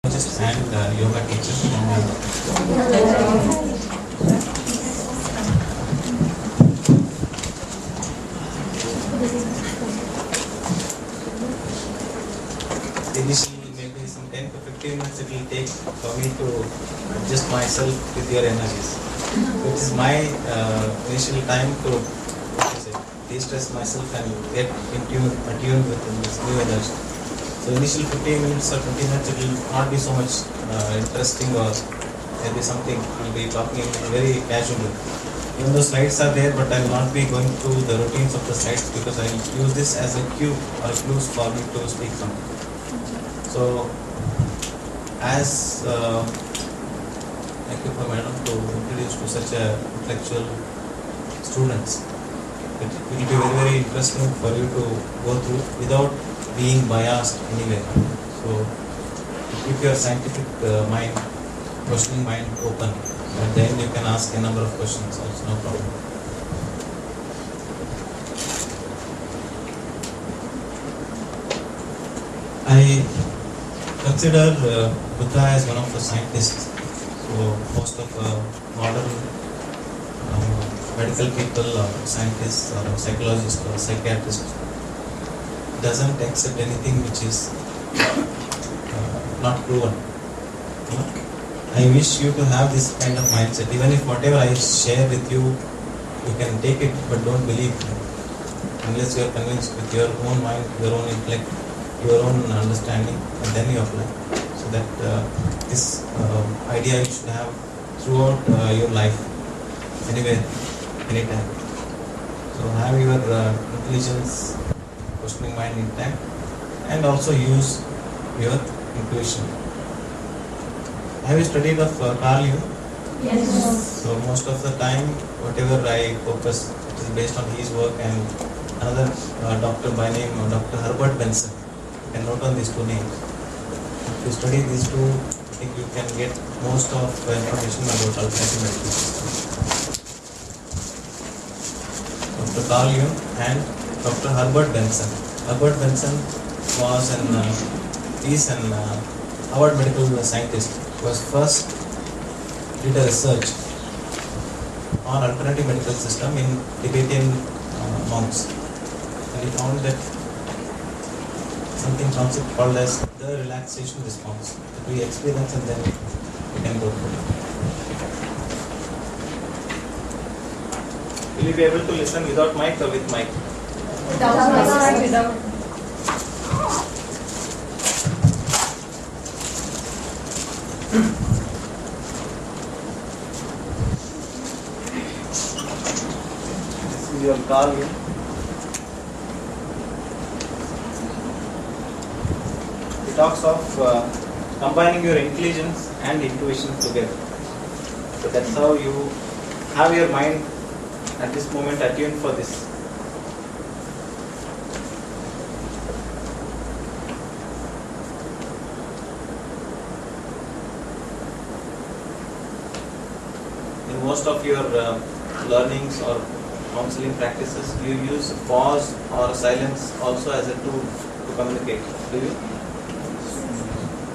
and yoga teacher from initially maybe some 10 to 15 minutes it will take for me to adjust myself with your energies. It is my initial time to de-stress myself and get attuned with this new energy. So initial 15 minutes or 20 minutes it will not be so much interesting, or maybe something will be talking very casually. Even though slides are there, but I will not be going through the routines of the slides because I will use this as a cue or clues for me to speak something. So, as thank you for madam to introduce to such a intellectual students. It will be very, very interesting for you to go through without being biased anywhere. So, keep your scientific mind, questioning mind open, and then you can ask a number of questions also, no problem. I consider Buddha as one of the scientists. So most of modern medical people or scientists or psychologists or psychiatrists doesn't accept anything which is not proven. I wish you to have this kind of mindset. Even if whatever I share with you, you can take it, but don't believe it. Unless you are convinced with your own mind, your own intellect, your own understanding, and then you apply. So that this idea you should have throughout your life, anywhere, anytime. So have your intelligence, questioning mind intact, and also use your intuition. Have you studied of Carl Jung? Yes. So most of the time, whatever I focus, it is based on his work, and another doctor by name Dr. Herbert Benson. You can note on these two names. If you study these two, I think you can get most of the information about alternative medicine. Dr. Carl Jung and Dr. Herbert Benson. Herbert Benson was an Harvard medical scientist. Was first did a research on alternative medical system in Tibetan monks, and he found that something concept called as the relaxation response that we experience, and then we can go through. Will you be able to listen without mic or with mic? Without. This is your Carl Jung. He talks of combining your intelligence and intuition together. So that's how you have your mind at this moment attuned for this. In most of your learnings or counseling practices, you use pause or silence also as a tool to communicate. Do you?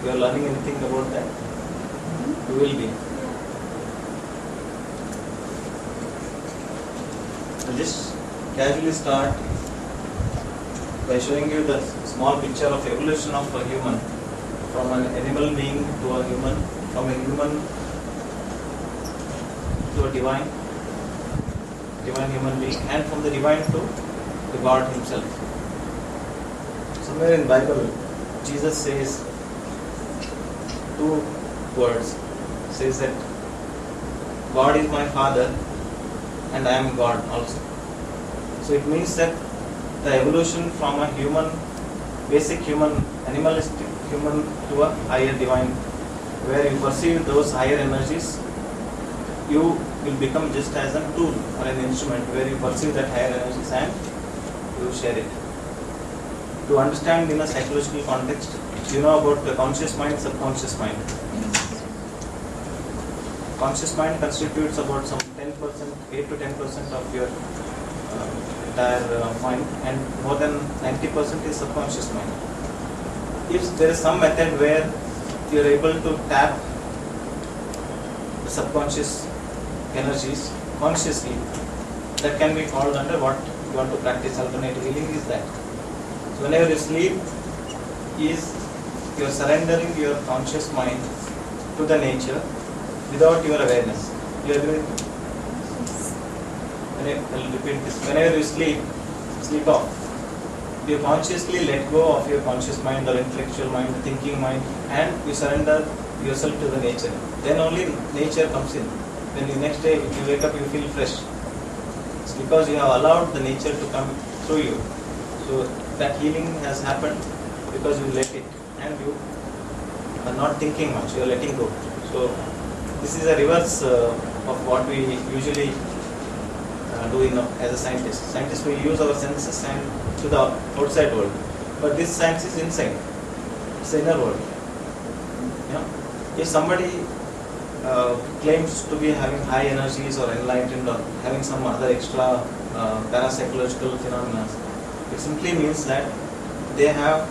You are learning anything about that? You will be. I'll just casually start by showing you the small picture of evolution of a human, from an animal being to a human, from a human to a divine human being, and from the divine to the God himself. Somewhere in Bible, Jesus says two words. Says that God is my Father and I am God also. So it means that the evolution from a human, basic human, animalistic human to a higher divine, where you perceive those higher energies, you will become just as a tool or an instrument where you perceive that higher energies and you share it. To understand in a psychological context, you know about the conscious mind, subconscious mind. Conscious mind constitutes about some 10%, 8 to 10% of your entire mind, and more than 90% is subconscious mind. If there is some method where you are able to tap the subconscious energies consciously, that can be called under what you want to practice alternative healing is that. So whenever you sleep, you are surrendering your conscious mind to the nature without your awareness. You agree with me? I'll repeat this. Whenever you sleep off. You consciously let go of your conscious mind or intellectual mind, thinking mind, and you surrender yourself to the nature. Then only nature comes in. When the next day you wake up, you feel fresh. It's because you have allowed the nature to come through you. So that healing has happened because you let it, and you are not thinking much. You are letting go. So this is a reverse of what we usually do as a scientist. Scientists, we use our senses and to the outside world, but this science is inside. It's the inner world. You know, if somebody claims to be having high energies or enlightened or having some other extra parapsychological phenomena, it simply means that they have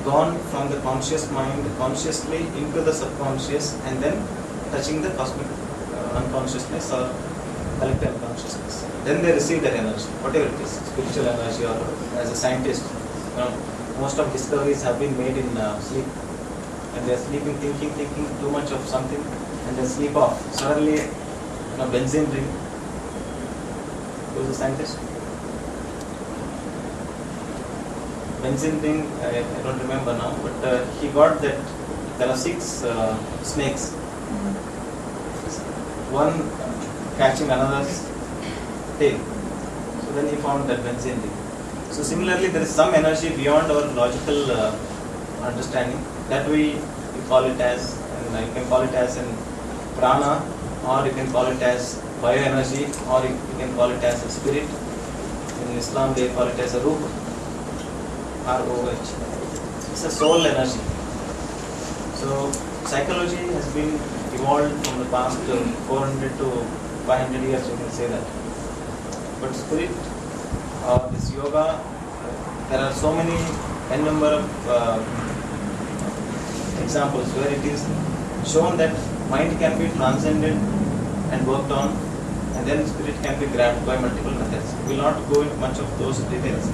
gone from the conscious mind consciously into the subconscious and then touching the cosmic unconsciousness or collective unconsciousness. Then they receive that energy, whatever it is, spiritual energy or as a scientist. Most of discoveries have been made in sleep. And they are sleeping, thinking too much of something, and then sleep off. Suddenly, benzene ring. Who is a scientist? Benzene ring, I don't remember now, but he got that there are 6 snakes. One catching another's tail. So then he found that benzene ring. So similarly, there is some energy beyond our logical understanding that we call it as, and you can call it as in prana, or you can call it as bioenergy, or you can call it as a spirit. In Islam, they call it as a ruh, R-O-H. It's a soul energy. So psychology has been evolved from the past 400 to 500 years, you can say that. But spirit, this yoga, there are so many n number of examples where it is shown that mind can be transcended and worked on, and then spirit can be grabbed by multiple methods. We will not go into much of those details.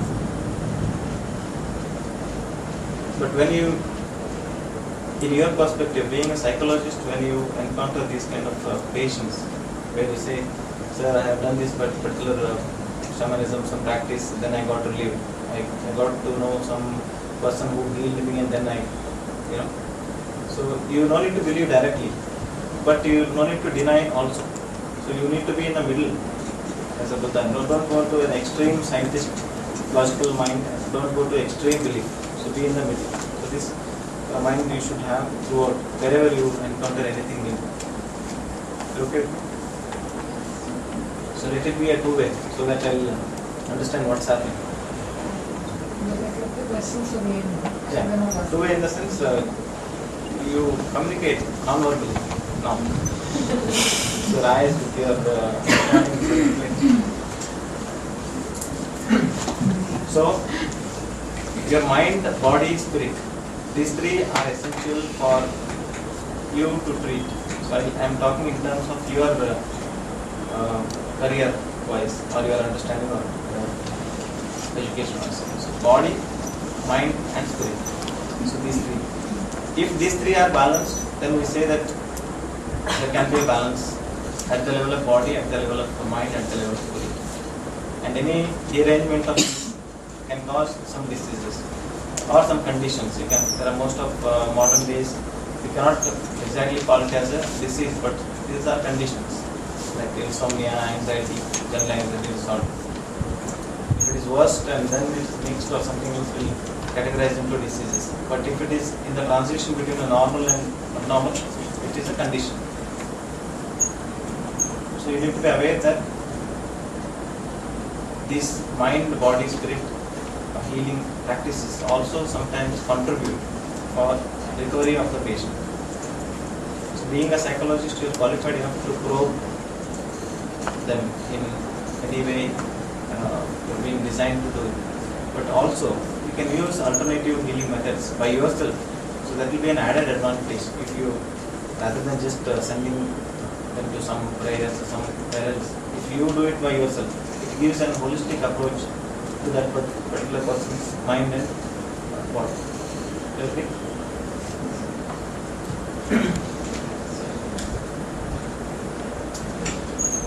But when you, in your perspective, being a psychologist, when you encounter these kind of patients, where you say, sir, I have done this particular shamanism, some practice, then I got relieved. I got to know some person who healed me, and then so you no need to believe directly, but you no need to deny also. So you need to be in the middle as a Buddha. Don't go to an extreme scientist, logical mind. Don't go to extreme belief. So be in the middle. So this mind you should have throughout, wherever you encounter anything new. Okay. So let it be a two-way, so that I'll understand what's happening. The questions again. Yeah. Two-way in the sense you communicate non-verbally now. So rise with your so your mind, body, spirit. These three are essential for you to treat. So I am talking in terms of your career-wise or your understanding or education also. So body, mind, and spirit. So these three. If these three are balanced, then we say that there can be a balance at the level of body, at the level of the mind, at the level of spirit. And any derangement of these can cause some diseases or some conditions. There are most of modern days, we cannot exactly call it as a disease, but these are conditions like insomnia, anxiety, general anxiety disorder. If it is worst and then it is mixed or something else, will categorized into diseases. But if it is in the transition between the normal and abnormal, it is a condition. So you need to be aware that these mind, body, spirit healing practices also sometimes contribute for recovery of the patient. So being a psychologist, you are qualified enough to probe them in any way you are being designed to do it. But also you can use alternative healing methods by yourself. So that will be an added advantage if you, rather than just sending them to some prayers or some parents, if you do it by yourself, it gives an holistic approach to that particular person's mind and body. Okay?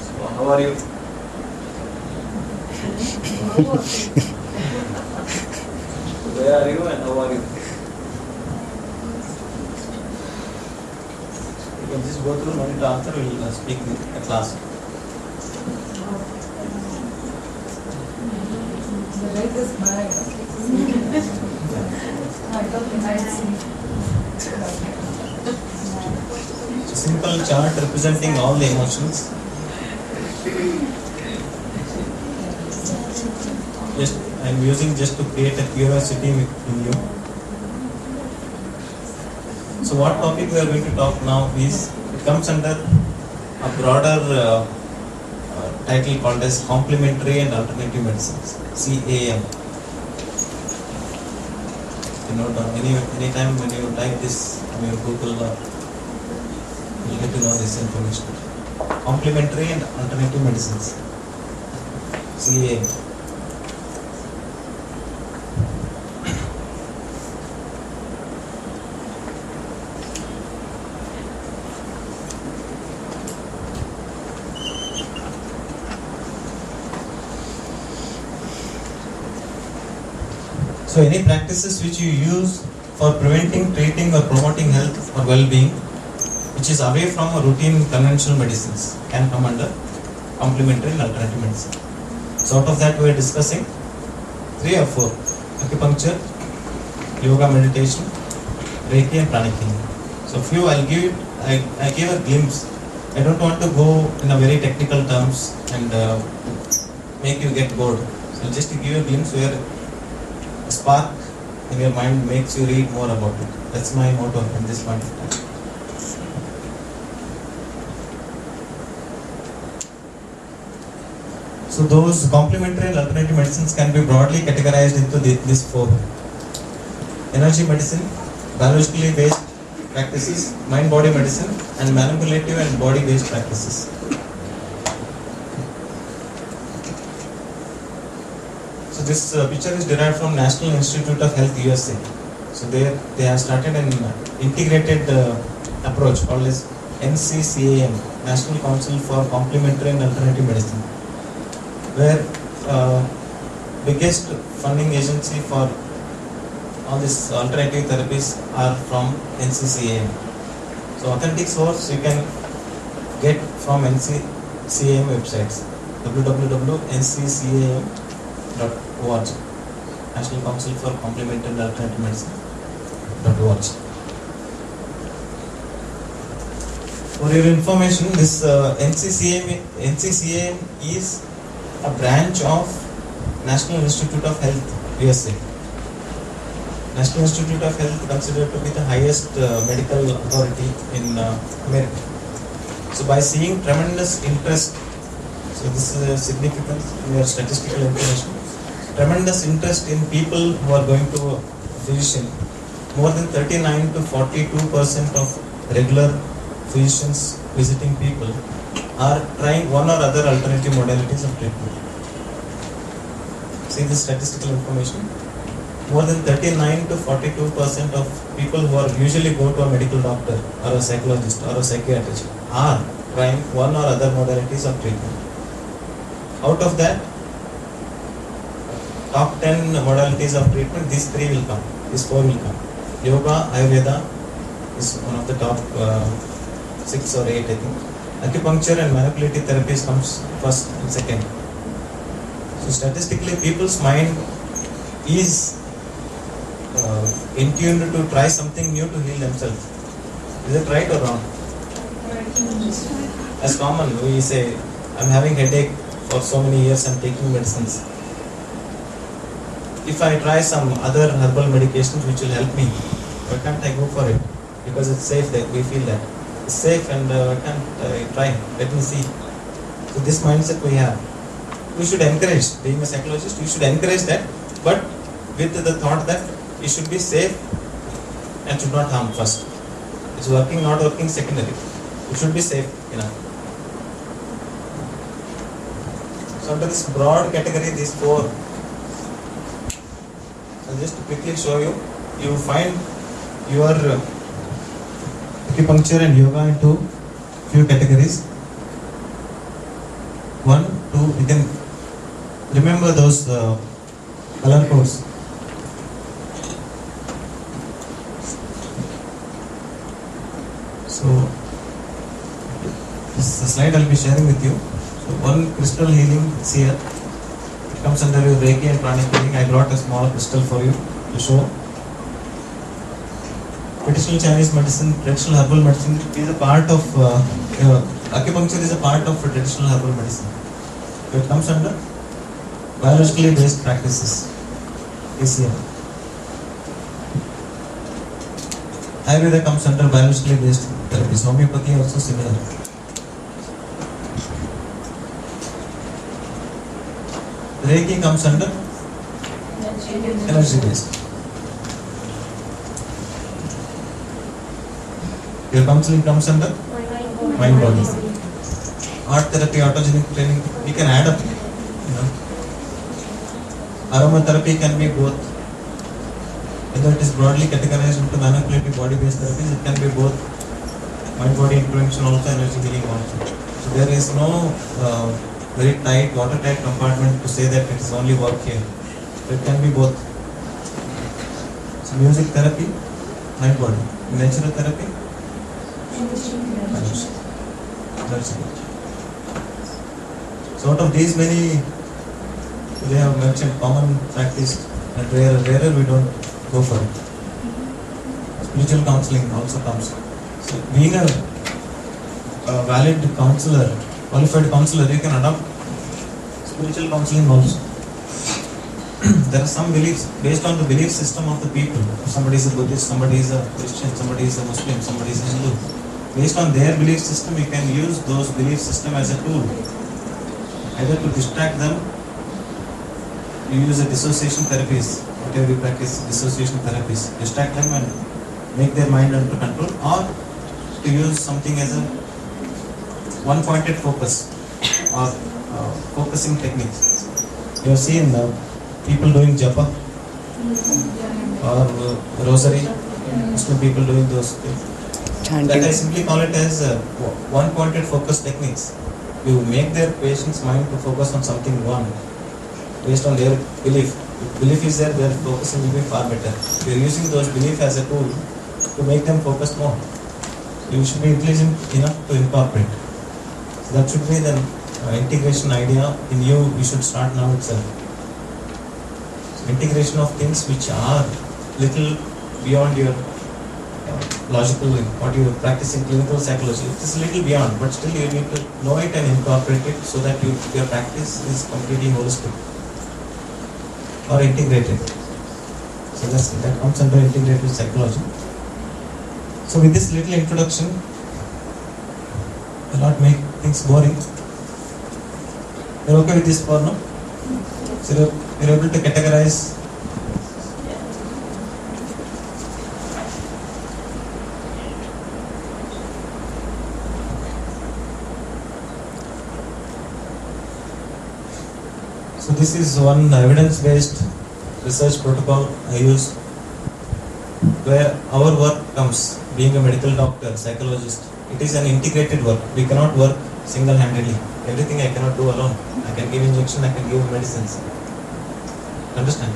So how are you? Where are you and how are you? You can just go through, no need to answer, we will speak in a class. The leg is mine. I don't think I see. So simple chart representing all the emotions. Just I am using just to create a curiosity in you. So what topic we are going to talk now is, it comes under a broader title called as complementary and alternative medicines, CAM. You know, any time when you type this on your Google, you'll get to know this information. Complementary and alternative medicines, CAM. So any practices which you use for preventing, treating or promoting health or well-being, which is away from a routine conventional medicines, can come under complementary and alternative medicine. So out of that we are discussing 3 or 4: acupuncture, yoga, meditation, Reiki and pranic healing. So few I give a glimpse. I don't want to go in a very technical terms and make you get bored. So just to give you a glimpse where a spark in your mind makes you read more about it. That's my motto in this point of time. So those complementary and alternative medicines can be broadly categorized into these 4: energy medicine, biologically based practices, mind-body medicine, and manipulative and body-based practices. So this picture is derived from National Institute of Health, USA. So they have started an integrated approach called as NCCAM, National Council for Complementary and Alternative Medicine, where biggest funding agency for all these alternative therapies are from NCCAM. So authentic source you can get from NCCAM websites, www.nccam.org, National Council for Complementary and Alternative Medicine.org. For your information, this NCCAM is a branch of National Institute of Health, USA. National Institute of Health considered to be the highest medical authority in America. So by seeing tremendous interest, so this is a significant in your statistical information, tremendous interest in people who are going to a physician. More than 39 to 42% of regular physicians visiting people are trying one or other alternative modalities of treatment. See the statistical information. More than 39 to 42% of people who are usually go to a medical doctor or a psychologist or a psychiatrist are trying one or other modalities of treatment. Out of that, top 10 modalities of treatment, these 3 will come, these 4 will come. Yoga, Ayurveda is one of the top 6 or 8, I think. Acupuncture and manipulative therapies comes first and second. So statistically, people's mind is in tune to try something new to heal themselves. Is it right or wrong? As common, we say, I'm having headache for so many years, I'm taking medicines. If I try some other herbal medications which will help me, why can't I go for it? Because it's safe, that we feel that it's safe, and why can't I try? Let me see. So this mindset we have. We should encourage, being a psychologist, we should encourage that, but with the thought that it should be safe and should not harm first. It's working, not working, secondary. It should be safe enough. So under this broad category, these four, I'll just quickly show you. You find your acupuncture and yoga into few categories. 1, 2, you can remember those color codes. So this is the slide I'll be sharing with you. So one crystal healing is here. It comes under your Reiki and pranic healing. I brought a small crystal for you to show. Traditional Chinese medicine, traditional herbal medicine is a part of acupuncture is a part of traditional herbal medicine. So it comes under biologically based practices. ACM. Ayurveda comes under biologically based therapy. Homeopathy also similar. Reiki comes under energy based. Your counseling comes under mind body. Art therapy, autogenic training, we can add up. Aromatherapy can be both. Whether it is broadly categorized into manipulative body based therapies, it can be both mind body intervention also, energy healing also. So there is no very tight, watertight compartment to say that it is only work here. So it can be both. So music therapy, mind body. Natural therapy, that's it. So out of these many, they have mentioned common practice and rarer we don't go for it. Spiritual counseling also comes. So being a valid counselor, qualified counselor, you can adopt spiritual counseling also. There are some beliefs based on the belief system of the people. Somebody is a Buddhist, somebody is a Christian, somebody is a Muslim, somebody is a Hindu. Based on their belief system, you can use those belief system as a tool. Either to distract them, you use a dissociation therapies, whatever you practice, dissociation therapies, distract them and make their mind under control, or to use something as a one-pointed focus or focusing techniques. You have seen people doing japa or rosary, Muslim people doing those things. That I simply call it as one-pointed focus techniques. You make their patient's mind to focus on something one, based on their belief. If belief is there, their focusing will be far better. You are using those beliefs as a tool to make them focus more. You should be intelligent enough to incorporate. So that should be the integration idea in you. We should start now itself. So integration of things which are little beyond your logical, what you are practicing clinical psychology. It is a little beyond, but still you need to know it and incorporate it so that your practice is completely holistic or integrated. So that comes under integrative psychology. So with this little introduction, I'll not make things boring. You're okay with this for now? So you're able to categorize. So this is one evidence-based research protocol I use, where our work comes, being a medical doctor, psychologist. It is an integrated work. We cannot work single-handedly. Everything I cannot do alone. I can give injection, I can give medicines. Understand?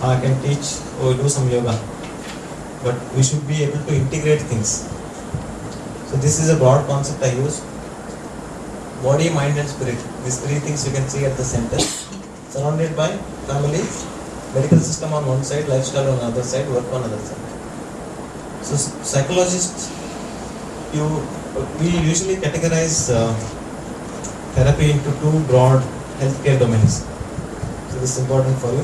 Or I can teach or do some yoga. But we should be able to integrate things. So this is a broad concept I use. Body, mind and spirit. These three things you can see at the center. Surrounded by family, medical system on one side, lifestyle on the other side, work on the other side. So psychologists, we usually categorize therapy into two broad healthcare domains. So this is important for you.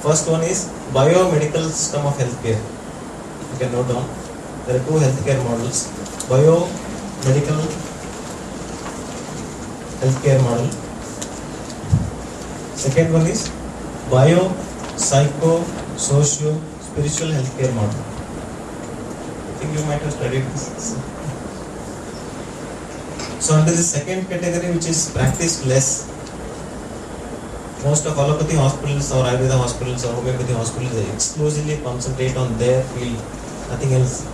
First one is biomedical system of healthcare. You can note down. There are two healthcare models. Biomedical healthcare model. Second one is bio, psycho, socio, spiritual healthcare model. think you might have studied this. So under the second category, which is practiced less, most of allopathy hospitals or Ayurveda hospitals or homeopathy hospitals, they exclusively concentrate on their field, nothing else.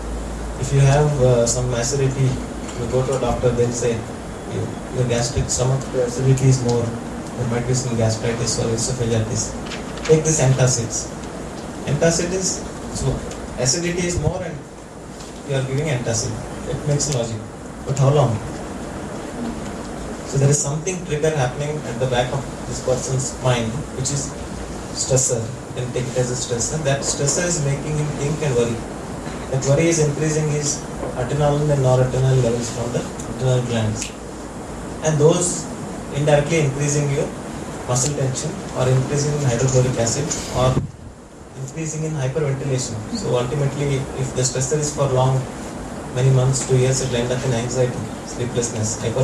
If you have some acidity, you go to a doctor, they'll say your gastric stomach acidity is more, there might be some gastritis or esophagitis. Take this antacids. Antacid is, so acidity is more and you are giving antacid. It makes logic. But how long? So there is something trigger happening at the back of this person's mind, which is stressor. You can take it as a stressor. That stressor is making him think and worry. That worry is increasing his adrenaline and noradrenaline levels from the adrenal glands. And those indirectly increasing your muscle tension or increasing in hydrochloric acid or increasing in hyperventilation. So ultimately, if the stressor is for long, many months, 2 years, it will end up in anxiety, sleeplessness, hyper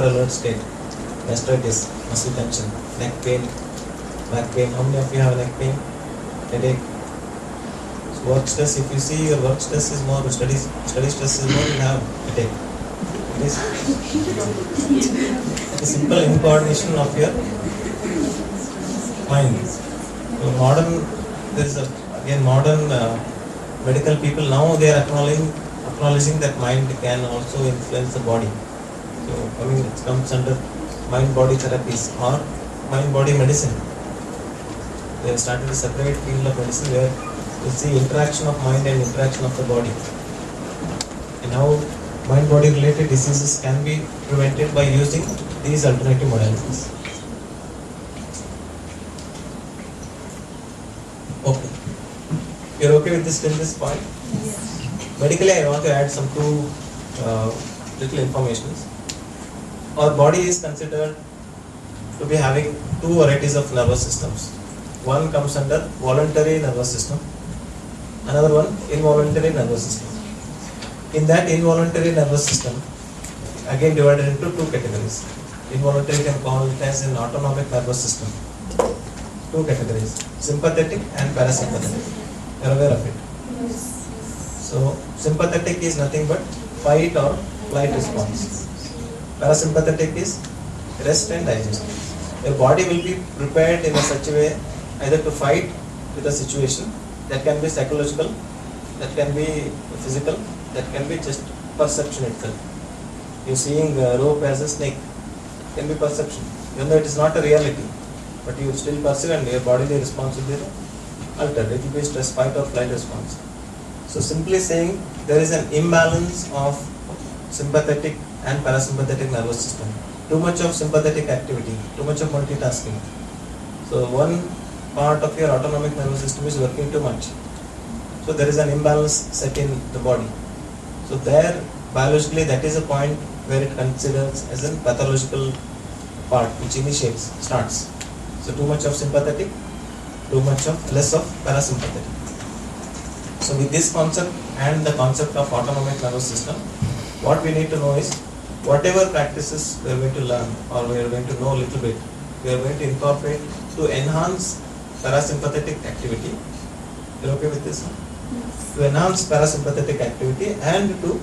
alert state, gastritis, muscle tension, neck pain, back pain. How many of you have neck pain? Headache? So work stress, if you see your work stress is more, study stress is more, you have headache. It is a simple incoordination of your mind. So there is again modern medical people now they are acknowledging that mind can also influence the body. So it comes under mind-body therapies or mind-body medicine. They have started a separate field of medicine where you see interaction of mind and interaction of the body. And how mind-body related diseases can be prevented by using these alternative modalities. Okay. You're okay with this till this point? Yes. Medically, I want to add some two little informations. Our body is considered to be having two varieties of nervous systems. One comes under voluntary nervous system, another one involuntary nervous system. In that involuntary nervous system, again divided into two categories. Involuntary can call it as an autonomic nervous system. Two categories, sympathetic and parasympathetic. You are aware of it? Yes. So sympathetic is nothing but fight or flight response. Parasympathetic is rest and digest. Your body will be prepared in a such a way either to fight with a situation that can be psychological, that can be physical, that can be just perception itself. You seeing a rope as a snake can be perception, even though it is not a reality, but you still perceive and your bodily response will be altered. It will be stress, fight or flight response. So simply saying there is an imbalance of sympathetic and parasympathetic nervous system. Too much of sympathetic activity, too much of multitasking. So one part of your autonomic nervous system is working too much. So there is an imbalance set in the body. So there biologically that is a point where it considers as a pathological part which starts. So too much of sympathetic, less of parasympathetic. So with this concept and the concept of autonomic nervous system, what we need to know is whatever practices we are going to learn or we are going to know a little bit, we are going to incorporate to enhance parasympathetic activity. You are okay with this? Yes. To enhance parasympathetic activity and to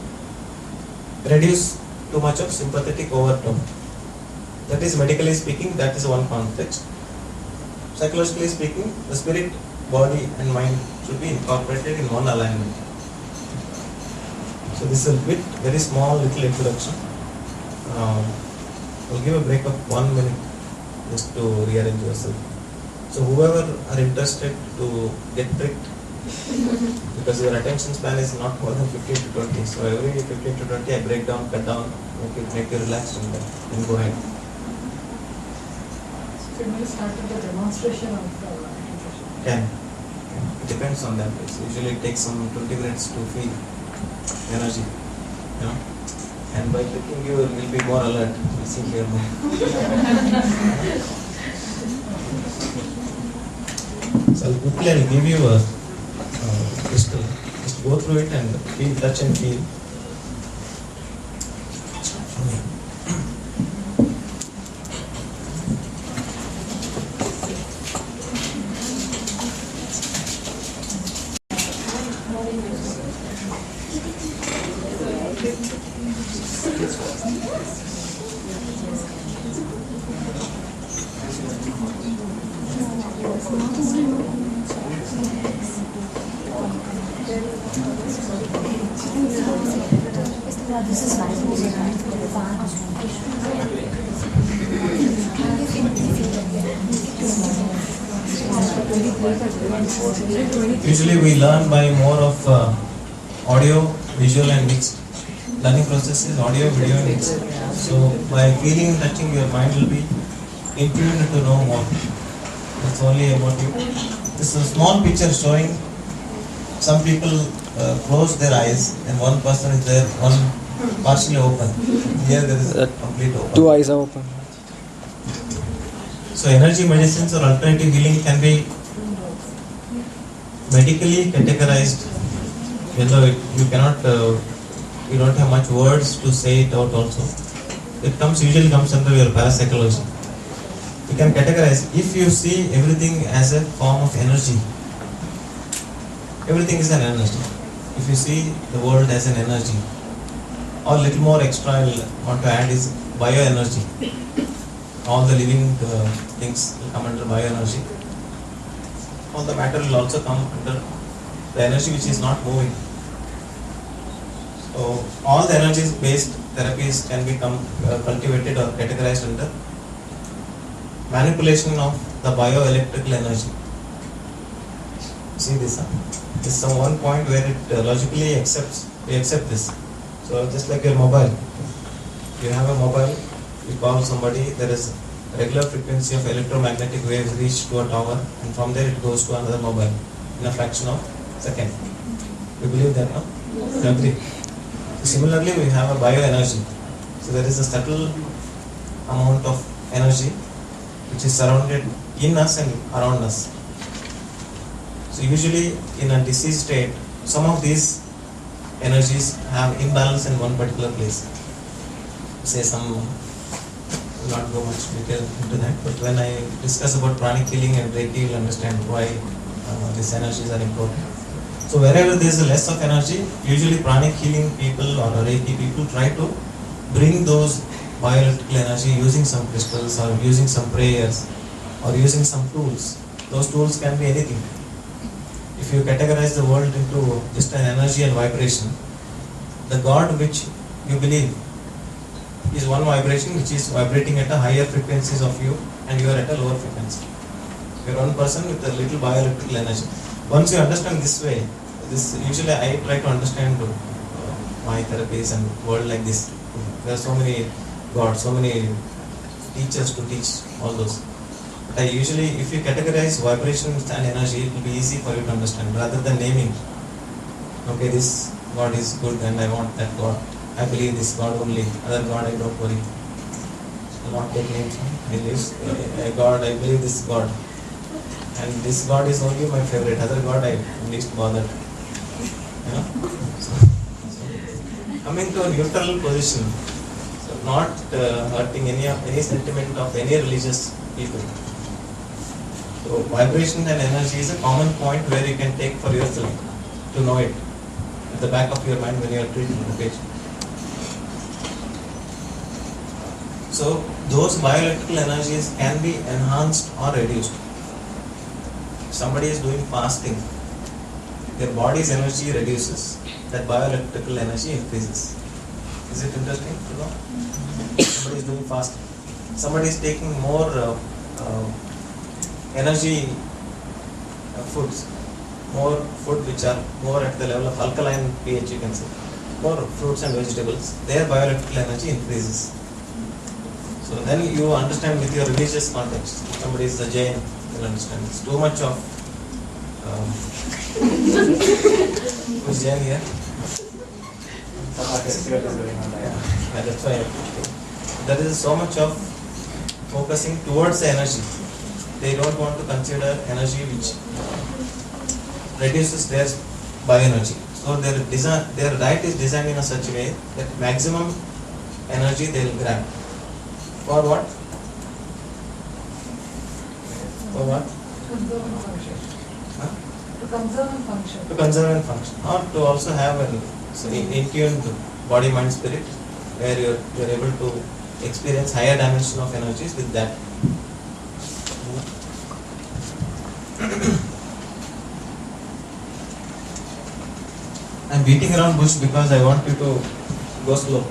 reduce too much of sympathetic overtone. That is medically speaking, that is one context. Psychologically speaking, the spirit, body and mind should be incorporated in one alignment. So this is a bit, very small little introduction. We'll give a break of 1 minute just to rearrange yourself. So whoever are interested to get tricked, because your attention span is not more than 15 to 20. So every 15 to 20 I break down, cut down, make you relaxed and then go ahead. Can we start with the demonstration of nutrition? Can. It depends on that. Usually it takes some 20 minutes to feel energy. You know? And by clicking you will be more alert. You see here more. So quickly I'll give you a crystal. Just go through it and feel, touch and feel. This is Usually we learn by more of audio, visual and mixed. Learning process is audio, video and mixed. So by feeling and touching, your mind will be in tune to know more. It's only about you. This is a small picture showing some people close their eyes and one person is there, one partially open. Here there is a complete open. Two eyes are open. So energy medicines or alternative healing can be medically categorized, although you cannot, you don't have much words to say it out also. It usually comes under your parapsychology. You can categorize, if you see everything as a form of energy, everything is an energy. If you see the world as an energy, or little more extra I want to add is bioenergy. All the living things will come under bioenergy. All the matter will also come under the energy which is not moving. So all the energies based therapies can become cultivated or categorized under manipulation of the bioelectrical energy. See this? This is some one point where it logically accepts. We accept this. So just like your mobile, you have a mobile, you call somebody, there is regular frequency of electromagnetic waves reach to a tower, and from there it goes to another mobile in a fraction of a second. You believe that, no? You agree? Similarly, we have a bioenergy. So there is a subtle amount of energy which is surrounded in us and around us. So usually in a disease state, some of these energies have imbalance in one particular place. Say some, will not go much detail into that, but when I discuss about pranic healing and Reiki, you will understand why these energies are important. So wherever there is less of energy, usually pranic healing people or Reiki people try to bring those bioelectrical energy using some crystals or using some prayers or using some tools. Those tools can be anything. If you categorize the world into just an energy and vibration, the God which you believe is one vibration which is vibrating at a higher frequencies of you and you are at a lower frequency. You are one person with a little bioelectrical energy. Once you understand this way, this usually I try to understand my therapies and world like this. There are so many gods, so many teachers to teach all those. But I usually, if you categorize vibrations and energy, it will be easy for you to understand rather than naming. Okay, this God is good and I want that God. I believe this God only. Other God I don't worry. I will not take names. I believe God. I believe this God. And this God is only my favorite. Other God I am least bothered. You know? So, coming to a neutral position, so not hurting any sentiment of any religious people. So vibration and energy is a common point where you can take for yourself to know it at the back of your mind when you are treating the patient. So those bioelectrical energies can be enhanced or reduced. If somebody is doing fasting, their body's energy reduces, that bioelectrical energy increases. Is it interesting to know? Somebody is doing fasting. Somebody is taking more energy foods, more food which are more at the level of alkaline pH, you can say, more fruits and vegetables, their bioelectrical energy increases. So then you understand with your religious context. If somebody is a Jain, you will understand. It's too much of who's Jain here? Yeah, that's why there is so much of focusing towards the energy. They don't want to consider energy which reduces their bioenergy. So their diet is designed in a such way that maximum energy they will grab. For what? For what? Huh? To conserve and function. To conserve and function, or to also have an in-tuned body, mind, spirit, where you're able to experience higher dimension of energies with that. I'm beating around bush because I want you to go slow.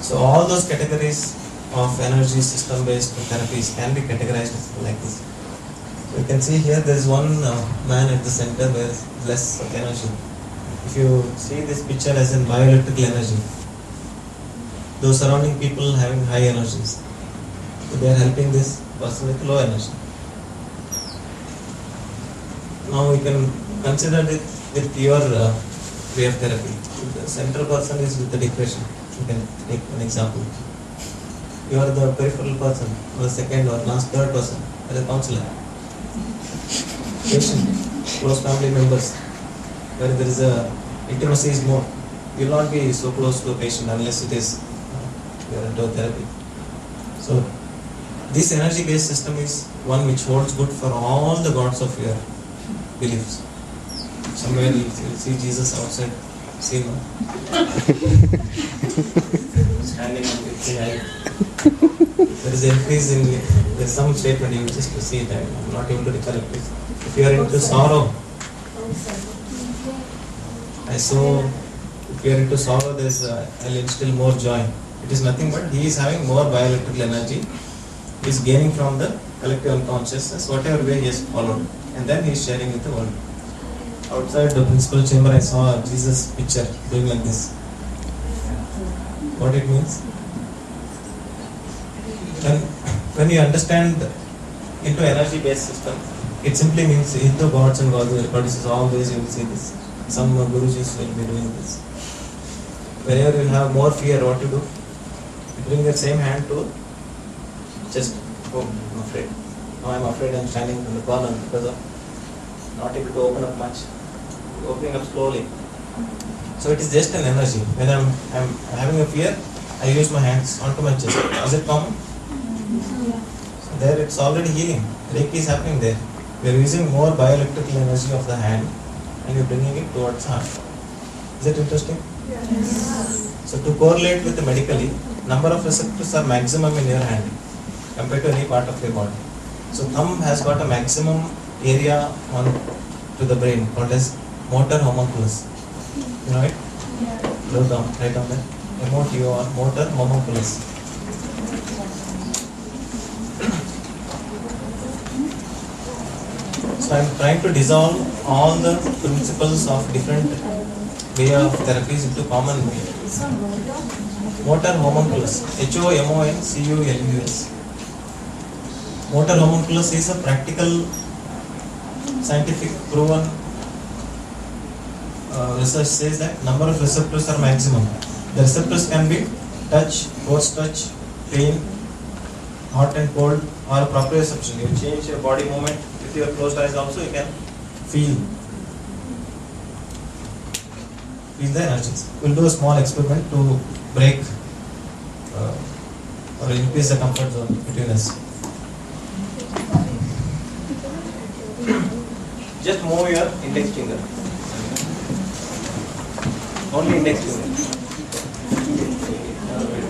So all those categories of energy system based therapies can be categorized like this. So you can see here there is one man at the center where less of energy. If you see this picture as in bioelectrical energy, those surrounding people having high energies, so they are helping this person with low energy. Now we can consider it with your way of therapy. The central person is with the depression. You can take an example. You are the peripheral person, or the second or last third person, as a counselor. Patient, close family members, where there is a intimacy is more. You will not be so close to a patient unless it is you are into therapy. So this energy based system is one which holds good for all the gods of your beliefs. Somewhere you will see Jesus outside, see no? Standing with the eye. There is increase in, there is some statement you just to see it, I am not able to recollect it. If you are into sorrow, I saw, if you are into sorrow, there is I'll instill more joy. It is nothing but he is having more bioelectrical energy. He is gaining from the collective unconsciousness, whatever way he has followed, and then he is sharing with the world. Outside the principal chamber, I saw Jesus' picture doing like this. What it means? When you understand into energy-based system, it simply means into gods and goddesses, always you will see this. Some Gurujis will be doing this. Whenever you have more fear, what you do? You bring the same hand to chest. Oh, I'm afraid. Now I'm afraid, I'm standing in the corner because of not able to open up much. Opening up slowly. So it is just an energy. When I'm having a fear, I use my hands onto my chest. Is it common? So there it's already healing. Reiki is happening there. We are using more bioelectrical energy of the hand and you're bringing it towards heart. Is it interesting? Yes. So to correlate with the medically, number of receptors are maximum in your hand compared to any part of your body. So thumb has got a maximum area on to the brain called as motor homunculus. You know it? Yeah. Look down, right down there. MOTOR, motor homunculus. So I am trying to dissolve all the principles of different way of therapies into common way. Motor homunculus. HOMONCULUS. Motor homunculus is a practical, scientific proven research says that number of receptors are maximum. The receptors can be touch, force touch, pain, hot and cold, or a proprioception. You change your body movement with your closed eyes also, you can feel the energies. We'll do a small experiment to break or increase the comfort zone between us. Just move your index finger. Only index finger.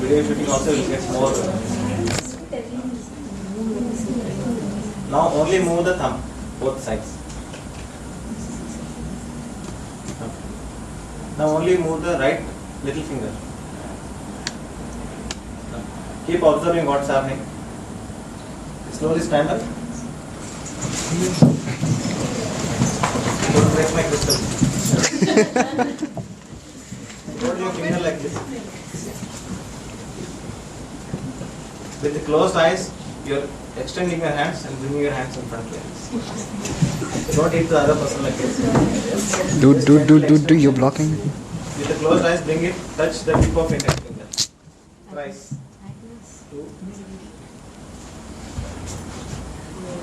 Video shooting also will get more. Now only move the thumb, both sides. Now only move the right little finger. Keep observing what's happening. Slowly stand up. Don't break my crystal. Hold your finger like this. With the closed eyes, you're extending your hands and bringing your hands in front of you. Don't hit the other person like this. Do, you're blocking. With the closed eyes, bring it, touch the tip of index finger. Twice. 2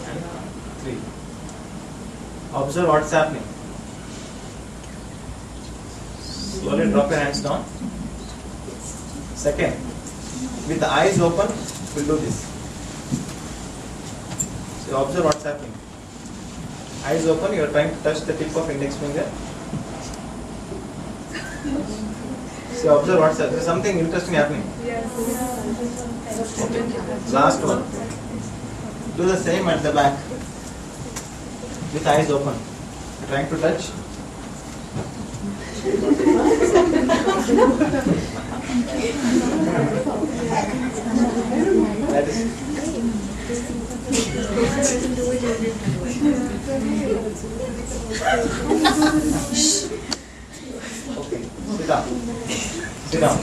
and 3. Observe what's happening. Slowly drop your hands down. Second, with the eyes open, we'll do this. So observe what's happening. Eyes open, you are trying to touch the tip of index finger. See, observe what's there is something interesting happening. Last one. Do the same at the back. With eyes open. Trying to touch. That is. Okay, sit down. Sit down.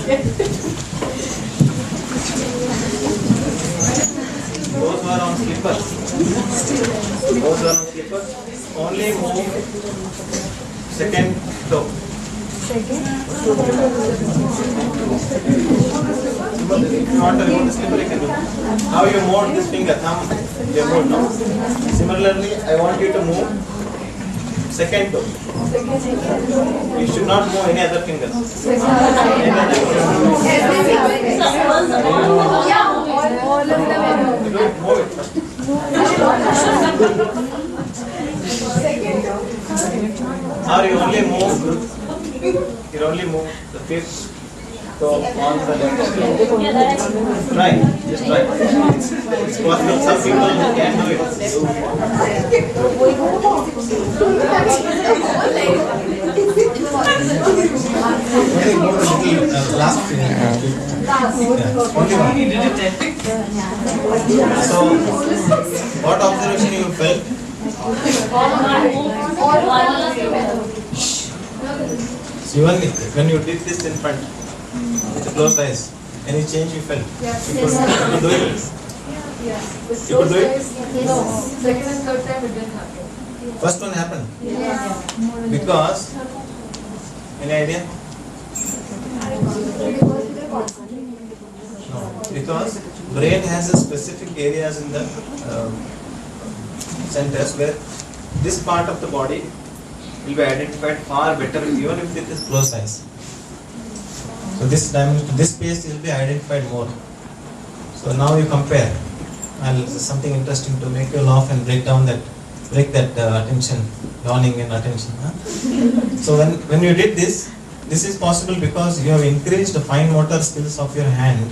Those who are on slippers, only move second toe. If you want to remove the slipper, you can do. Now you move this finger, thumb, you move now. Similarly, I want you to move second toe. You should not move any other fingers. Move it first. Or you only move the fifth toe on the left. Try, just try. It's possible. Some people can do it. Last finger. Only one. So, what observation you felt? Shivani, when you did this in front, with the closed eyes, any change you felt? Yes. You could do it? Yes. You could do it? No. Second and third time it didn't happen. First one happened. Yes. Because, any idea? No. Because brain has a specific areas in the centers where this part of the body will be identified far better even if it is closed eyes. So this space will be identified more. So now you compare. And this is something interesting to make you laugh and break that attention, yawning and attention. Huh? So when you did this is possible because you have increased the fine motor skills of your hand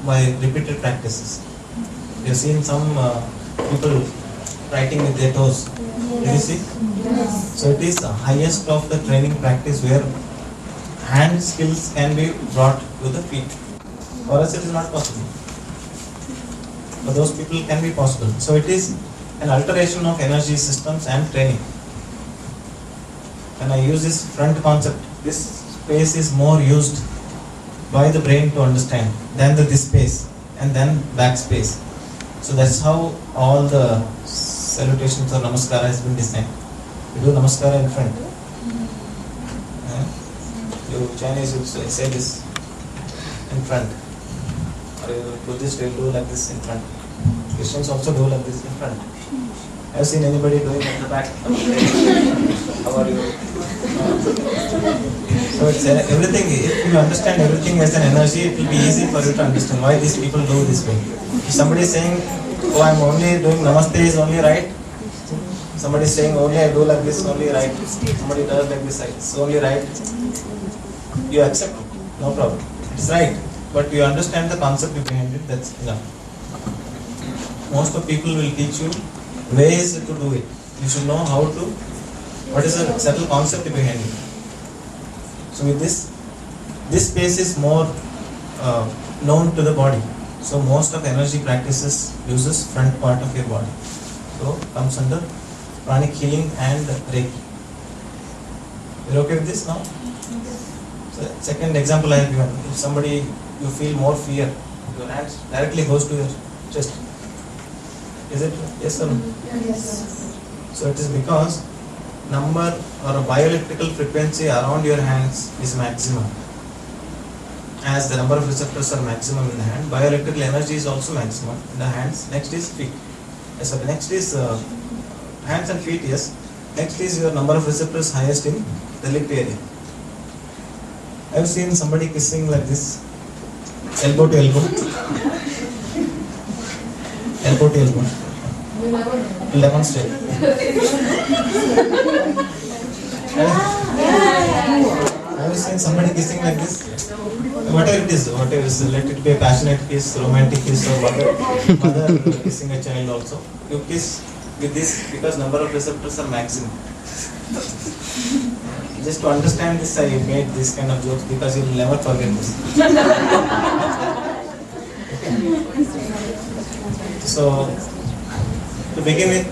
by repeated practices. You have seen some people writing with their toes. Did you see? So it is the highest of the training practice where hand skills can be brought to the feet. For us it is not possible. For those people can be possible. So it is an alteration of energy systems and training. When I use this front concept, this space is more used by the brain to understand than this space and then back space. So that's how all the salutations or namaskara has been designed. You do namaskara in front. You Chinese will say this in front. Or you Buddhist will do like this in front. Christians also do like this in front. Have you seen anybody doing at the back? How are you? So it's everything. If you understand everything as an energy, it will be easy for you to understand why these people do this way. If somebody is saying, "Oh, I'm only doing namaste is only right," somebody is saying, "Only I do like this, only right." Somebody does like this, it's only right. You accept it, no problem. It's right, but you understand the concept behind it. That's enough. Most of people will teach you ways to do it. You should know how to. What is the subtle concept behind it? So with this space is more known to the body. So most of energy practices uses front part of your body. So comes under pranic healing and Reiki. You're okay with this now? So second example I have given. If somebody you feel more fear, your hands directly goes to your chest. Is it yes or no? Yes. So it is because number or a bioelectrical frequency around your hands is maximum. As the number of receptors are maximum in the hand, bioelectrical energy is also maximum in the hands. Next is feet. Yes, sir. Next is hands and feet. Yes. Next is your number of receptors highest in the lip area. I have seen somebody kissing like this, elbow to elbow, elbow to elbow. You never know. We'll demonstrate. Have you seen somebody kissing like this? Whatever it is, let it be a passionate kiss, romantic kiss, or whatever. Mother kissing a child also. You kiss with this because number of receptors are maximum. Just to understand this, I made this kind of jokes because you will never forget this. So, to begin with,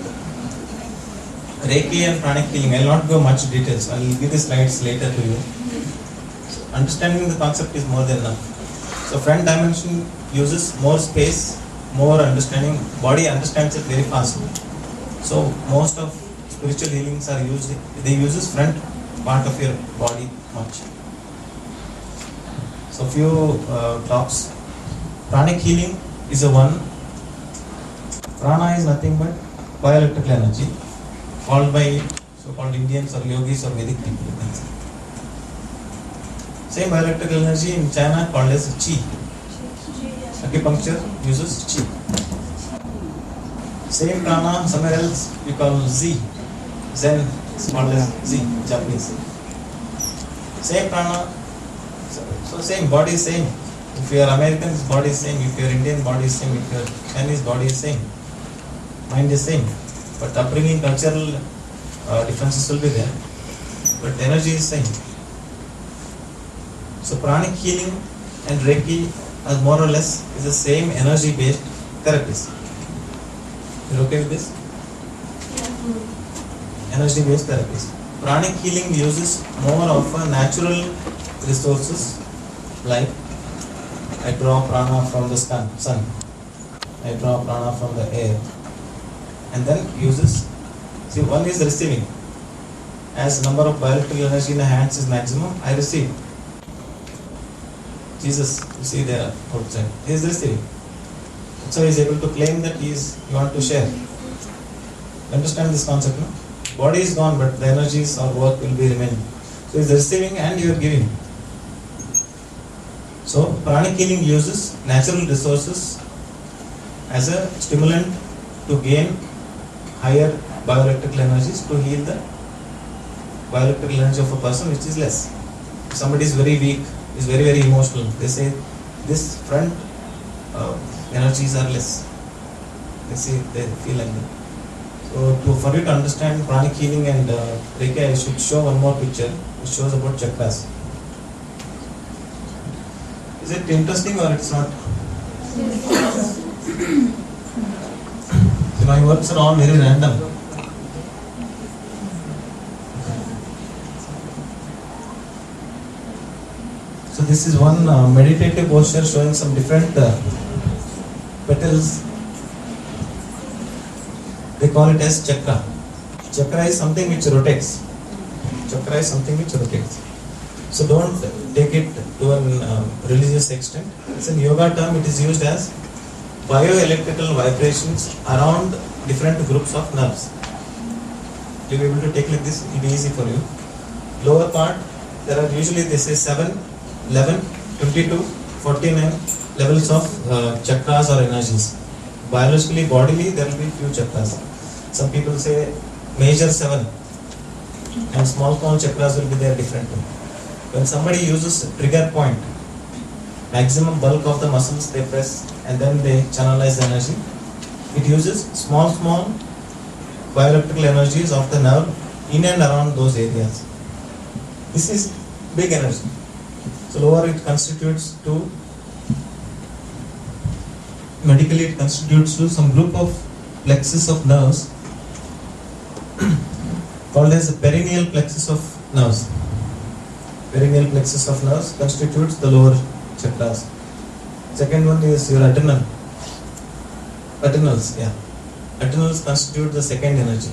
Reiki and pranic healing, I will not go much details. I will give the slides later to you. So, understanding the concept is more than enough. So, front dimension uses more space, more understanding. Body understands it very fast. So, most of spiritual healings are used. They uses front part of your body much. So, few talks. Pranic healing is a one. Prana is nothing but bioelectrical energy, called by so-called Indians or yogis or Vedic people. Same bioelectrical energy in China called as Qi. Acupuncture uses Qi. Same prana somewhere else we call Z. Zen is called as Z, Japanese. Same prana, so same body is same. If you are American, body is same. If you are Indian, body is same. If you are Chinese, body is same. Mind is same. But upbringing, cultural differences will be there. But energy is same. So pranic healing and Reiki are more or less is the same energy-based therapies. You okay with this? Energy-based therapies. Pranic healing uses more of a natural resources like I draw prana from the sun. I draw prana from the air. And then uses, see, one is receiving. As number of bioelectrical energy in the hands is maximum, I receive. Jesus, you see there outside, he is receiving. So he is able to claim that you want to share. Understand this concept, no? Body is gone, but the energies or work will be remaining. So he is receiving and you are giving. So pranic healing uses natural resources as a stimulant to gain higher bioelectrical energies to heal the bioelectrical energy of a person which is less. If somebody is very weak, is very, very emotional, they say this front energies are less. They feel like that. So for you to understand pranic healing and Reiki, I should show one more picture which shows about chakras. Is it interesting or it's not? So my works are all very random. So this is one meditative posture showing some different petals. They call it as chakra. Chakra is something which rotates. Chakra is something which rotates. So don't take it to a religious extent. It's a yoga term. It is used as bioelectrical vibrations around different groups of nerves. You'll be able to take like this. It will be easy for you. Lower part, there are usually they say 7, 11, 22, 49 levels of chakras or energies. Biologically, bodily, there will be few chakras. Some people say major 7 and small chakras will be there differently. When somebody uses a trigger point, maximum bulk of the muscles they press and then they channelize the energy. It uses small bioelectrical energies of the nerve in and around those areas. This is big energy. So lower it constitutes to, medically it constitutes to some group of plexus of nerves called as the perineal plexus of nerves. Perineal plexus of nerves constitutes the lower chakras. Second one is your adrenals. Adrenals constitute the second energy.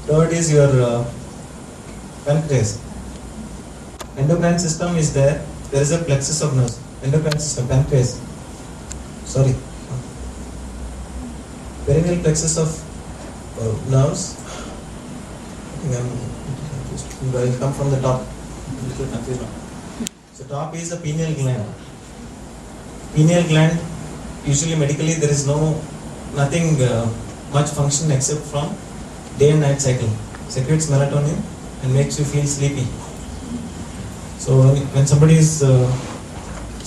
Third is your pancreas. Endocrine system is there. There is a plexus of nerves. Endocrine system, pancreas. Perineal plexus of nerves. I will come from the top. Little confused now. So top is the pineal gland. Pineal gland, usually medically there is nothing much function except from day and night cycle. Secretes melatonin and makes you feel sleepy. So when somebody is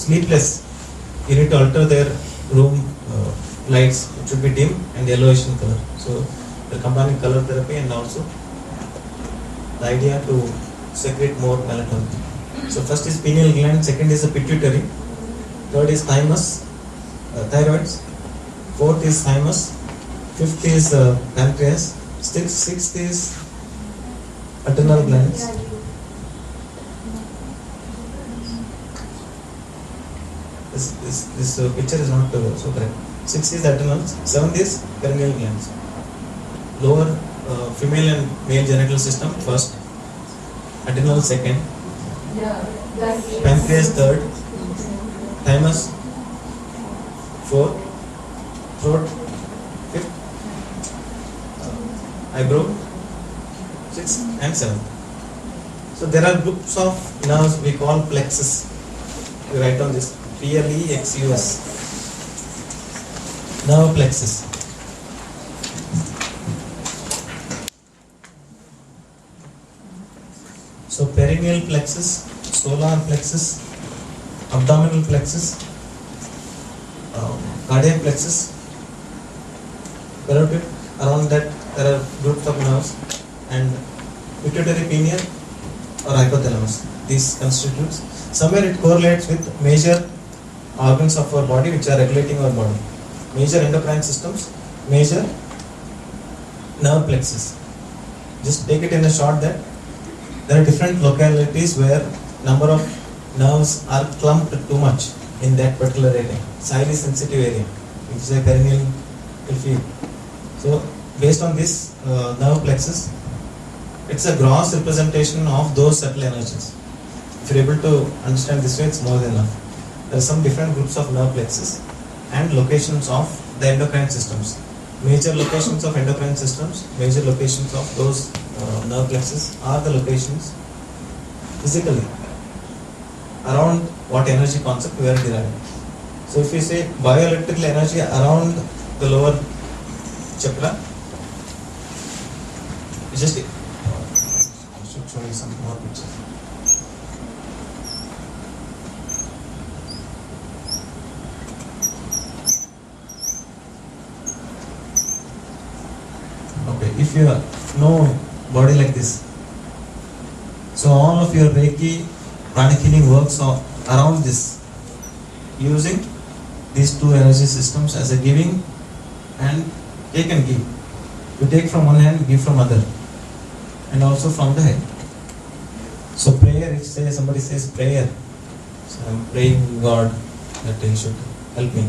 sleepless, you need to alter their room lights. It should be dim and yellowish in color. So they're combining color therapy and also the idea to secrete more melatonin. So first is pineal gland, second is the pituitary, third is thymus, thyroids, fourth is thymus, fifth is pancreas, sixth is adrenal glands. This picture is not so correct. Sixth is adrenals, seventh is perineal glands. Lower female and male genital system first, adrenal second, pancreas third, thymus fourth, throat fifth, eyebrow sixth and seventh. So there are groups of nerves we call plexus. We write on this PLEXUS, nerve plexus. So perineal plexus, solar plexus, abdominal plexus, cardiac plexus, carotid. Around that there are groups of nerves, and pituitary pineal or hypothalamus. These constitutes. Somewhere it correlates with major organs of our body which are regulating our body. Major endocrine systems, major nerve plexus. Just take it in a short that there are different localities where number of nerves are clumped too much in that particular area, highly sensitive area, which is a perineal field. So based on this nerve plexus, it's a gross representation of those subtle energies. If you're able to understand this way, it's more than enough. There are some different groups of nerve plexus and locations of the endocrine systems. Major locations of endocrine systems, major locations of those nerve plexus are the locations physically around what energy concept we are deriving. So if we say bioelectrical energy around the lower chakra, just I should show you some more pictures. Okay, if you know body like this, so all of your Reiki pranic healing works around this, using these two energy systems as a giving and take and give. You take from one hand, give from other, and also from the head. So prayer, if somebody says prayer, so I'm praying God that He should help me.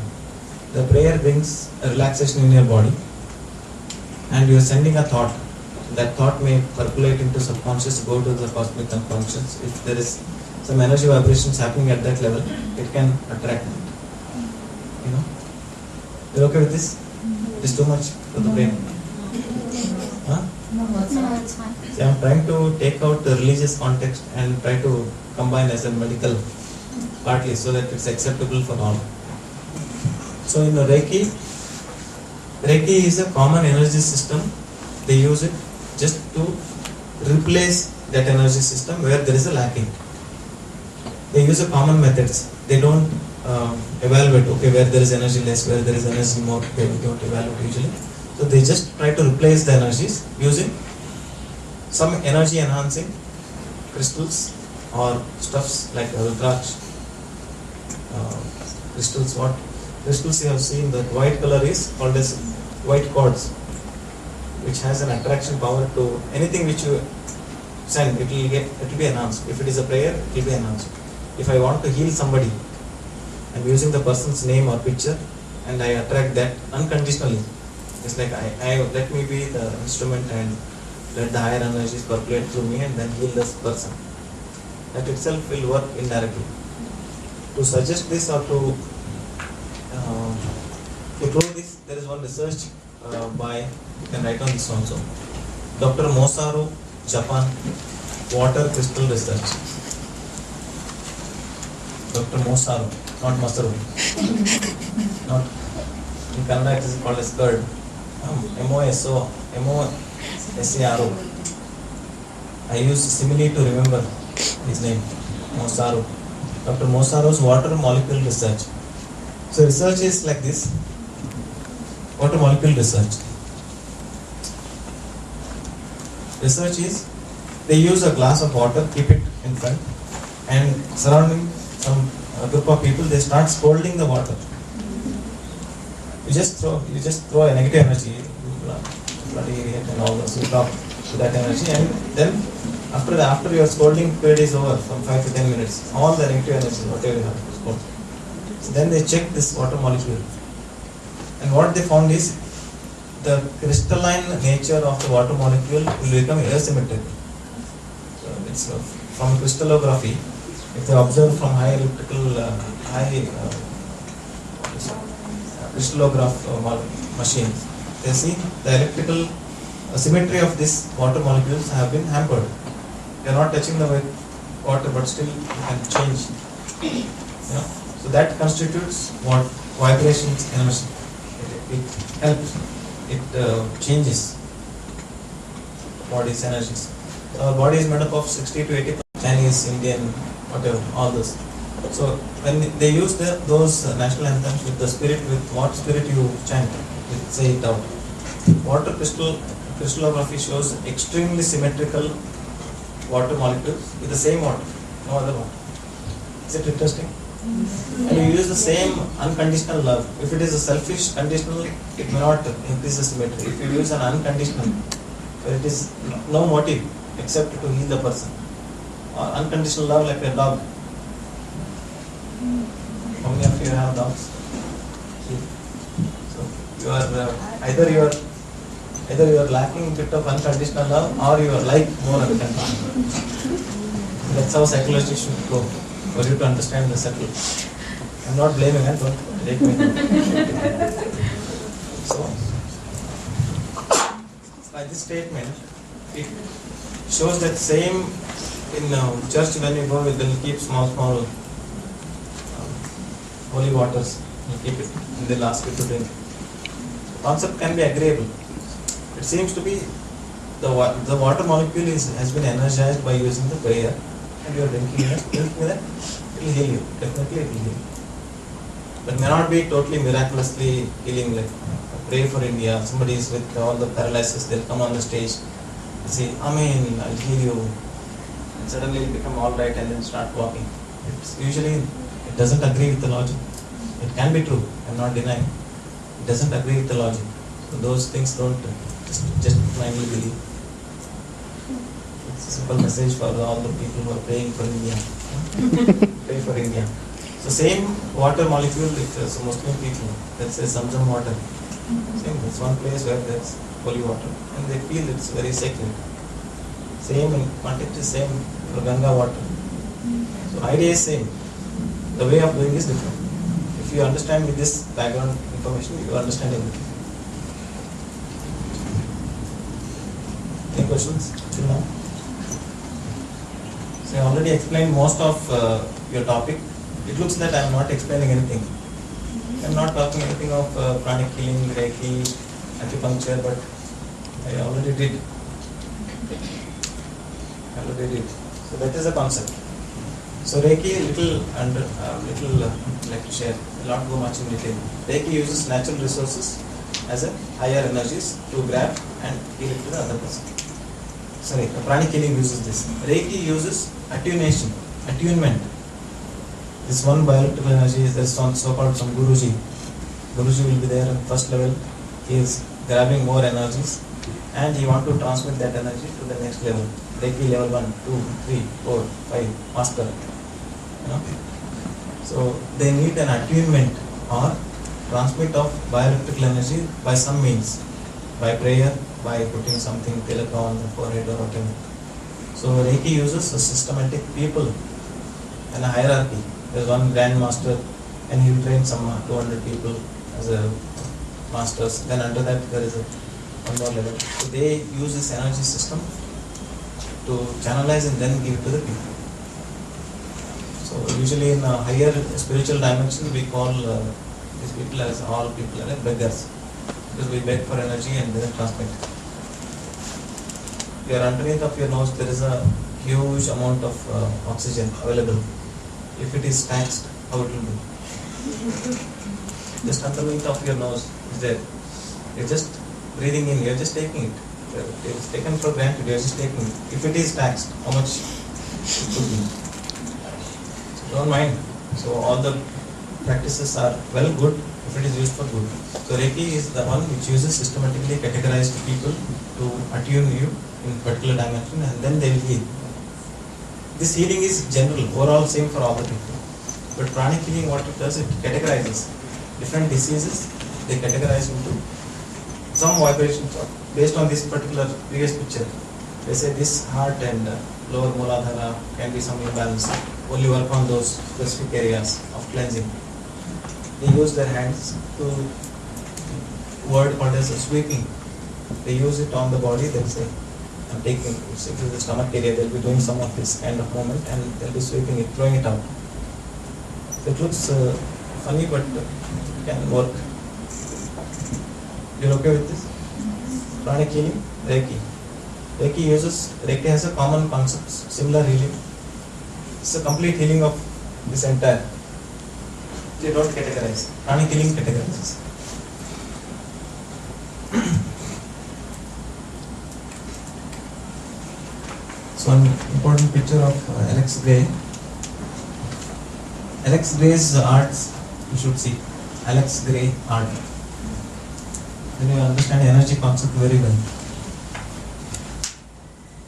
The prayer brings a relaxation in your body, and you are sending a thought. That thought may percolate into subconscious, go to the cosmic unconscious. If there is some energy vibrations happening at that level, it can attract it. You know? You're okay with this? It's too much for the brain. Huh? It's fine. See, I'm trying to take out the religious context and try to combine as a medical partly so that it's acceptable for all. So in Reiki is a common energy system. They use it just to replace that energy system where there is a lacking. They use a common methods. They don't evaluate, okay, where there is energy less, where there is energy more, okay, we don't evaluate usually. So they just try to replace the energies using some energy enhancing crystals or stuffs like Rudraksh. Crystals, what crystals you have seen, that white color is called as white quartz, which has an attraction power to anything which you send, it will be enhanced. If it is a prayer, it will be enhanced. If I want to heal somebody, I'm using the person's name or picture and I attract that unconditionally. It's like I let me be the instrument and let the higher energies percolate through me and then heal this person. That itself will work indirectly. To suggest this or to prove this, there is one research by, you can write on this also, Dr. Masaru, Japan, water crystal research. Dr. Masaru, not Masaru. Not in Kannada it is called as curd. MOSO, MOSARO. I use simile to remember his name, Mosaro. Dr. Mosaro's water molecule research. So research is like this, water molecule research. Research is, they use a glass of water, keep it in front, and surrounding some group of people, they start scalding the water. You just throw a negative energy, bloody idiot and all those, you talk to that energy, and then after your scolding period is over, from 5 to 10 minutes, all the negative energy, whatever you have to scold. So then they check this water molecule, and what they found is the crystalline nature of the water molecule will become asymmetric. So it's from crystallography. If they observe from high crystallograph machine, they see the electrical symmetry of these water molecules have been hampered. They are not touching the water, but still you can change. So that constitutes what vibrations energy. It helps. It changes body's energies. So our body is made up of 60 to 80% Chinese, Indian, whatever, all this. So when they use those national anthems with the spirit, with what spirit you chant, say it out. Water crystallography shows extremely symmetrical water molecules with the same water, no other water. Is it interesting? And you use the same unconditional love. If it is a selfish conditional, it may not increase the symmetry. If you use an unconditional, where it is no motive except to heal the person, or unconditional love like a dog. How many of you have dogs? So you are either you are lacking a bit of unconditional love, or you are like more unconditional. That's how psychology should go, for you to understand the subtle. I'm not blaming, don't take me. So, by this statement, it shows that same in church when you go, they'll keep small holy waters, you'll keep it, and they'll ask you to drink. The concept can be agreeable. It seems to be the water molecule has been energized by using the prayer, and you are drinking that, it will heal you. Definitely it will heal you. But may not be totally miraculously healing. Like pray for India, somebody is with all the paralysis, they'll come on the stage, say, Amen, I'll heal you. And suddenly it'll become alright and then start walking. It doesn't agree with the logic. It can be true, I'm not denying. It doesn't agree with the logic. So those things don't just blindly believe. It's a simple message for all the people who are praying for India. Pray for India. So same water molecule with some Muslim people, let's say Zamzam water. Same, it's one place where there's holy water and they feel it's very sacred. Same in context is same for Ganga water. So idea is same. The way of doing is different. If you understand with this background information, you understand everything. Any questions till now? So I already explained most of your topic. It looks that I am not explaining anything. I am not talking anything of pranic healing, Reiki, acupuncture, but I already did. So that is a concept. So Reiki, little like to share. I'll not go much in detail. Reiki uses natural resources as a higher energies to grab and heal it to the other person. Sorry, the pranic healing uses this. Reiki uses attunement. This one bioelectrical energy is this so-called some Guruji. Guruji will be there at first level. He is grabbing more energies and he wants to transmit that energy to the next level. Reiki level 1, 2, 3, 4, 5, master. So they need an attunement or transmit of bioelectrical energy by some means, by prayer, by putting something tilaka on the forehead or whatever. So Reiki uses a systematic people and a hierarchy. There is one grand master and he will train some 200 people as a masters. Then under that there is one more level. So they use this energy system to channelize and then give it to the people. So usually in a higher spiritual dimension we call these people as all people are like beggars. because we beg for energy and then transmit. Here underneath of your nose there is a huge amount of oxygen available. If it is taxed, how it will be? Just underneath of your nose is there. You're just breathing in, you're just taking it. It's taken for granted, you're just taking it. If it is taxed, how much it could be? So don't mind. So all the practices are well good if it is used for good. So Reiki is the one which uses systematically categorized people to attune you in particular dimension and then they will heal. This healing is general, overall same for all the people. But pranic healing, what it does, it categorizes different diseases, they categorize into some vibrations based on this particular previous picture. They say this heart and lower Mooladhara can be some imbalance. Only work on those specific areas of cleansing. They use their hands to word called as a sweeping. They use it on the body, they'll say, I'm taking it to the stomach area, they'll be doing some of this kind of movement and they'll be sweeping it, throwing it out. So it looks funny but it can work. You're okay with this? Pranic healing, Reiki. Reiki has a common concept, similar healing. It's a complete healing of this entire. They don't categorize. Pranic healing categorizes. So an important picture of Alex Gray. Alex Gray's arts, you should see. Alex Gray art. Then you understand energy concept very well.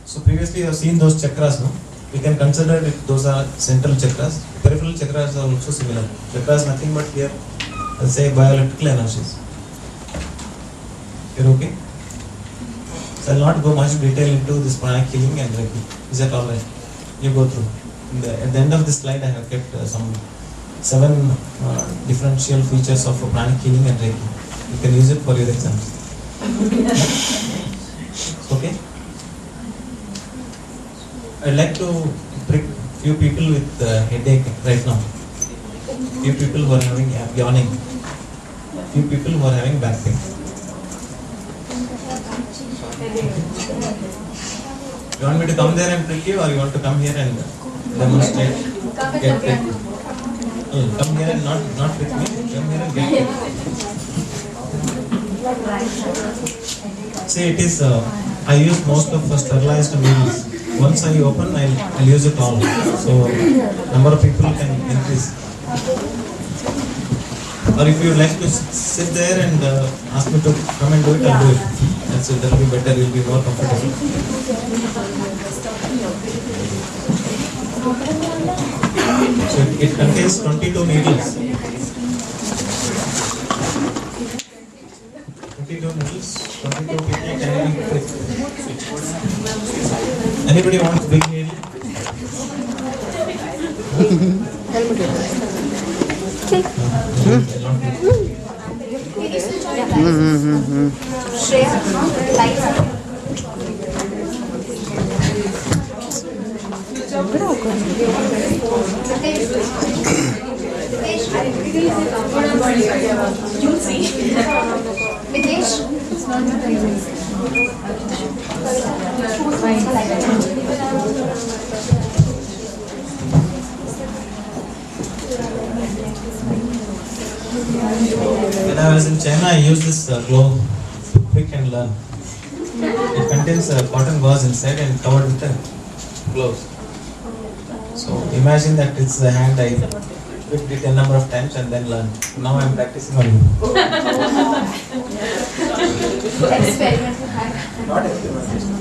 So previously you have seen those chakras, no? We can consider it, those are central chakras. Peripheral chakras are also similar. Chakras nothing but here, let's say bioelectrical energies. You're okay? So I'll not go much detail into this pranic healing and Reiki. Is that alright? You go through. At the end of this slide I have kept some 7 differential features of pranic healing and Reiki. You can use it for your exams. Okay? I'd like to prick few people with headache right now. Few people who are having yawning. Few people who are having back pain. You want me to come there and prick you, or you want to come here and demonstrate? Get pricked? Come here and not prick me. Come here and get pricked. See, it is. I use most of sterilized needles. Once I open, I'll use it all. So number of people can increase. Or if you would like to sit there and ask me to come and do it, I'll do it. That's it. That'll be better. You'll be more comfortable. So it contains 22 needles. 22 needles. 22 people can be pricked. Anybody wants big needle? When I was in China, I used this glove to pick and learn. It contains a cotton gauze inside and covered with a glove. So imagine that it's the hand I picked it a number of times and then learned. Now I'm practicing on you. Experimental hand. Not experimentation.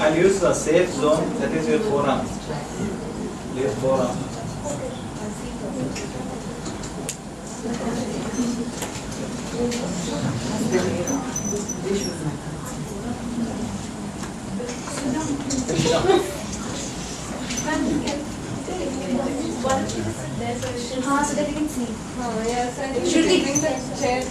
I'll use a safe zone, that is your forearm. Left forearm. so that we can see. Yes, and you Should should we- bring the chair.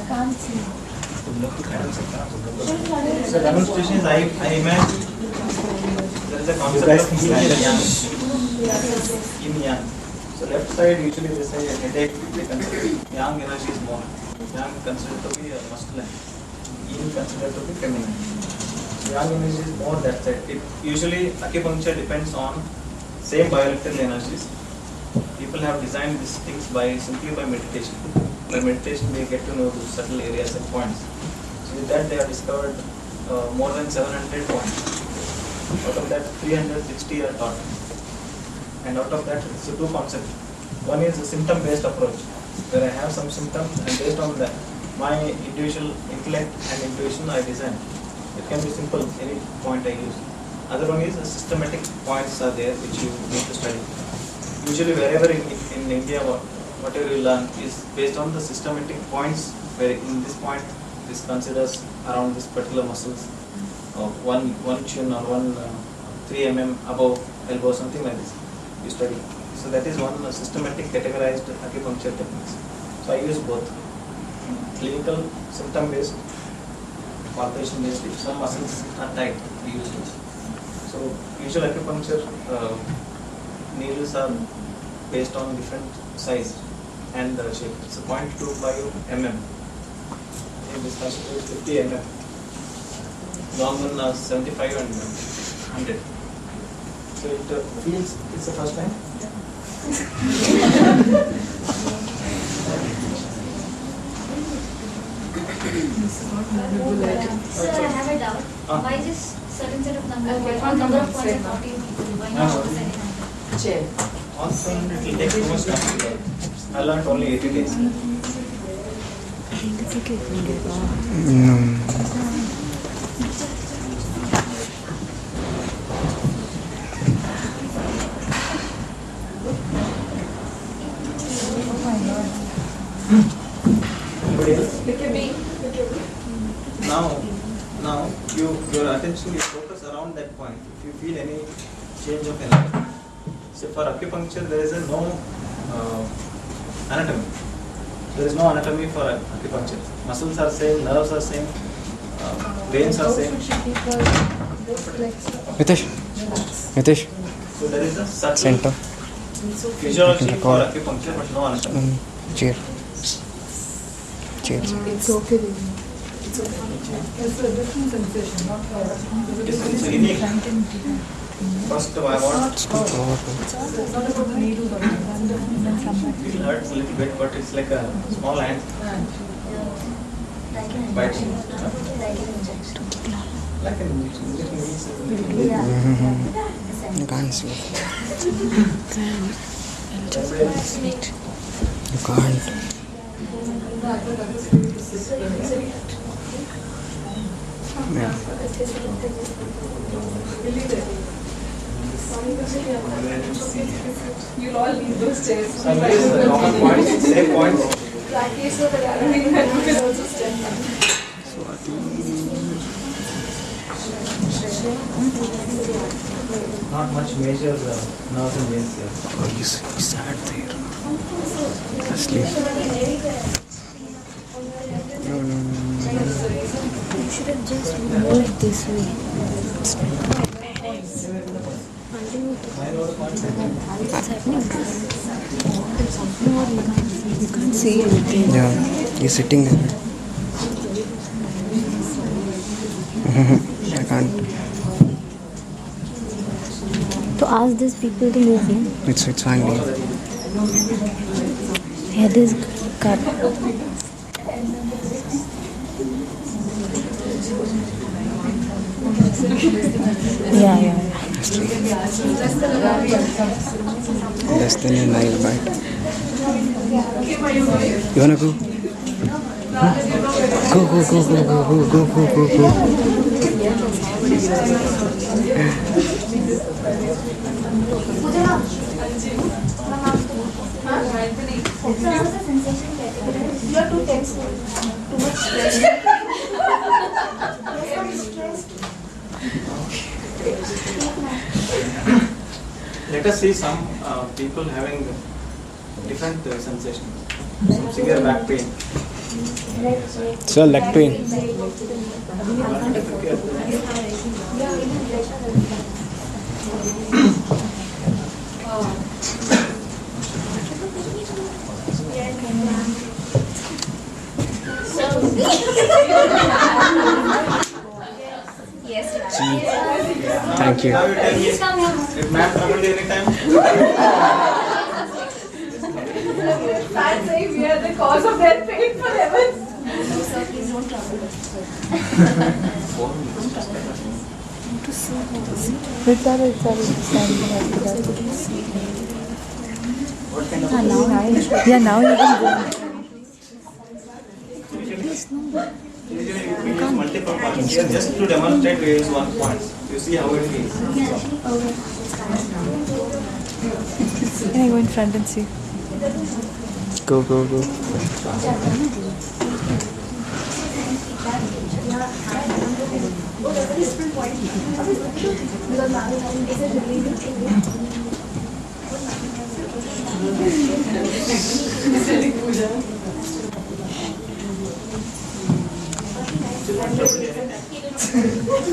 Can't see. So demonstration is I imagine there is a concept of yin and yang. Yin yang. So left side usually they say headache, they consider yang energy is more. Yang considered to be masculine. Yin considered to be feminine. So yang energy is more that side. It usually acupuncture depends on same bioelectrical energies. People have designed these things simply by meditation. By meditation they get to know the subtle areas and points. So with that they have discovered more than 700 points. Out of that 360 are taught. And out of that it's two concepts. One is a symptom based approach where I have some symptoms and based on that my individual intellect and intuition I design. It can be simple, any point I use. Other one is systematic points are there which you need to study. Usually wherever in India whatever you learn is based on the systematic points where in this point this considers around this particular muscles one chin or 3 mm above elbow, something like this you study. So that is one systematic categorized acupuncture techniques. So I use both clinical symptom based, palpation based. If some muscles are tight we use it. So usual acupuncture needles are based on different size and shape. It's a 0.25 mm. In this considered 50 mm. Long one 75 and 100. So it feels, it's the first time? Sir, I have a doubt. Why just certain set of numbers? Why not number of points of 14 people? Why not 700? Chair. On film it will take too much time to learn. I learned only 80 days. Anybody else? Now your attention is focused around that point. If you feel any change of energy. So for acupuncture there is no anatomy. There is no anatomy for acupuncture. Muscles are same, nerves are same, veins are same. Nitish, So there is a subtle center. physiology for acupuncture but no anatomy. Chair. Chair. It's okay. It's okay. It's a different sensation, not It's unique. First I want It's not about the needle, but it hurts a little bit but it's like a small ant biting. Like an injection. You can't see. You can't. Yeah. You'll all leave those chairs. Some is the common points, same points. Practice so that I think that we can also stand. Not much major nerves and veins here. Oh, he sat there. Asleep. No. You should have just moved this way. What's happening? No, you can't see anything. Yeah, he's sitting there. I can't. To ask these people to move in. It's fine. Yeah, this cut. Yeah. Less than a Nile bite. You wanna go? Huh? Go. So how's the sensation getting? You are too tense. Too much stress. Let us see some people having different sensations. Some severe back pain. So leg pain. Yes. Thank you. Now you tell me, Please come here. if ma'am troubled you anytime? Fans say we are the cause of their pain forever. No, sir, please don't trouble us. Yeah, now you can go. Usually we use multiple points. Here just to demonstrate we use one point. You see how it feels. Can I go in front and see? Go.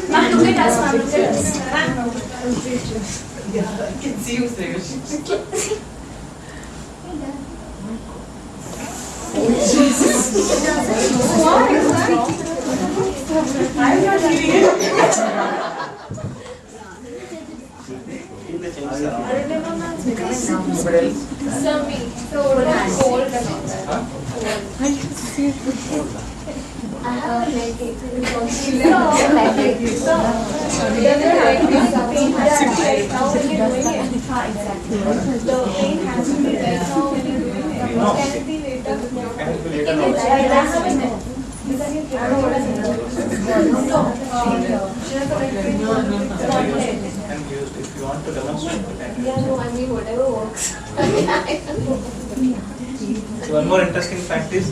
Ma'am, look at us, ma'am, look at us. I can see you, Suresh. I'm not feeling it. Feel the changes around. So me. So cold and all that. I have a leg ache. The pain has to be right now when you're doing it. No. Can it be later? Can it be later It also? is. I have a minute. Because you can And if you want to demonstrate, you can. Yeah, no, I mean whatever works. So one more interesting fact is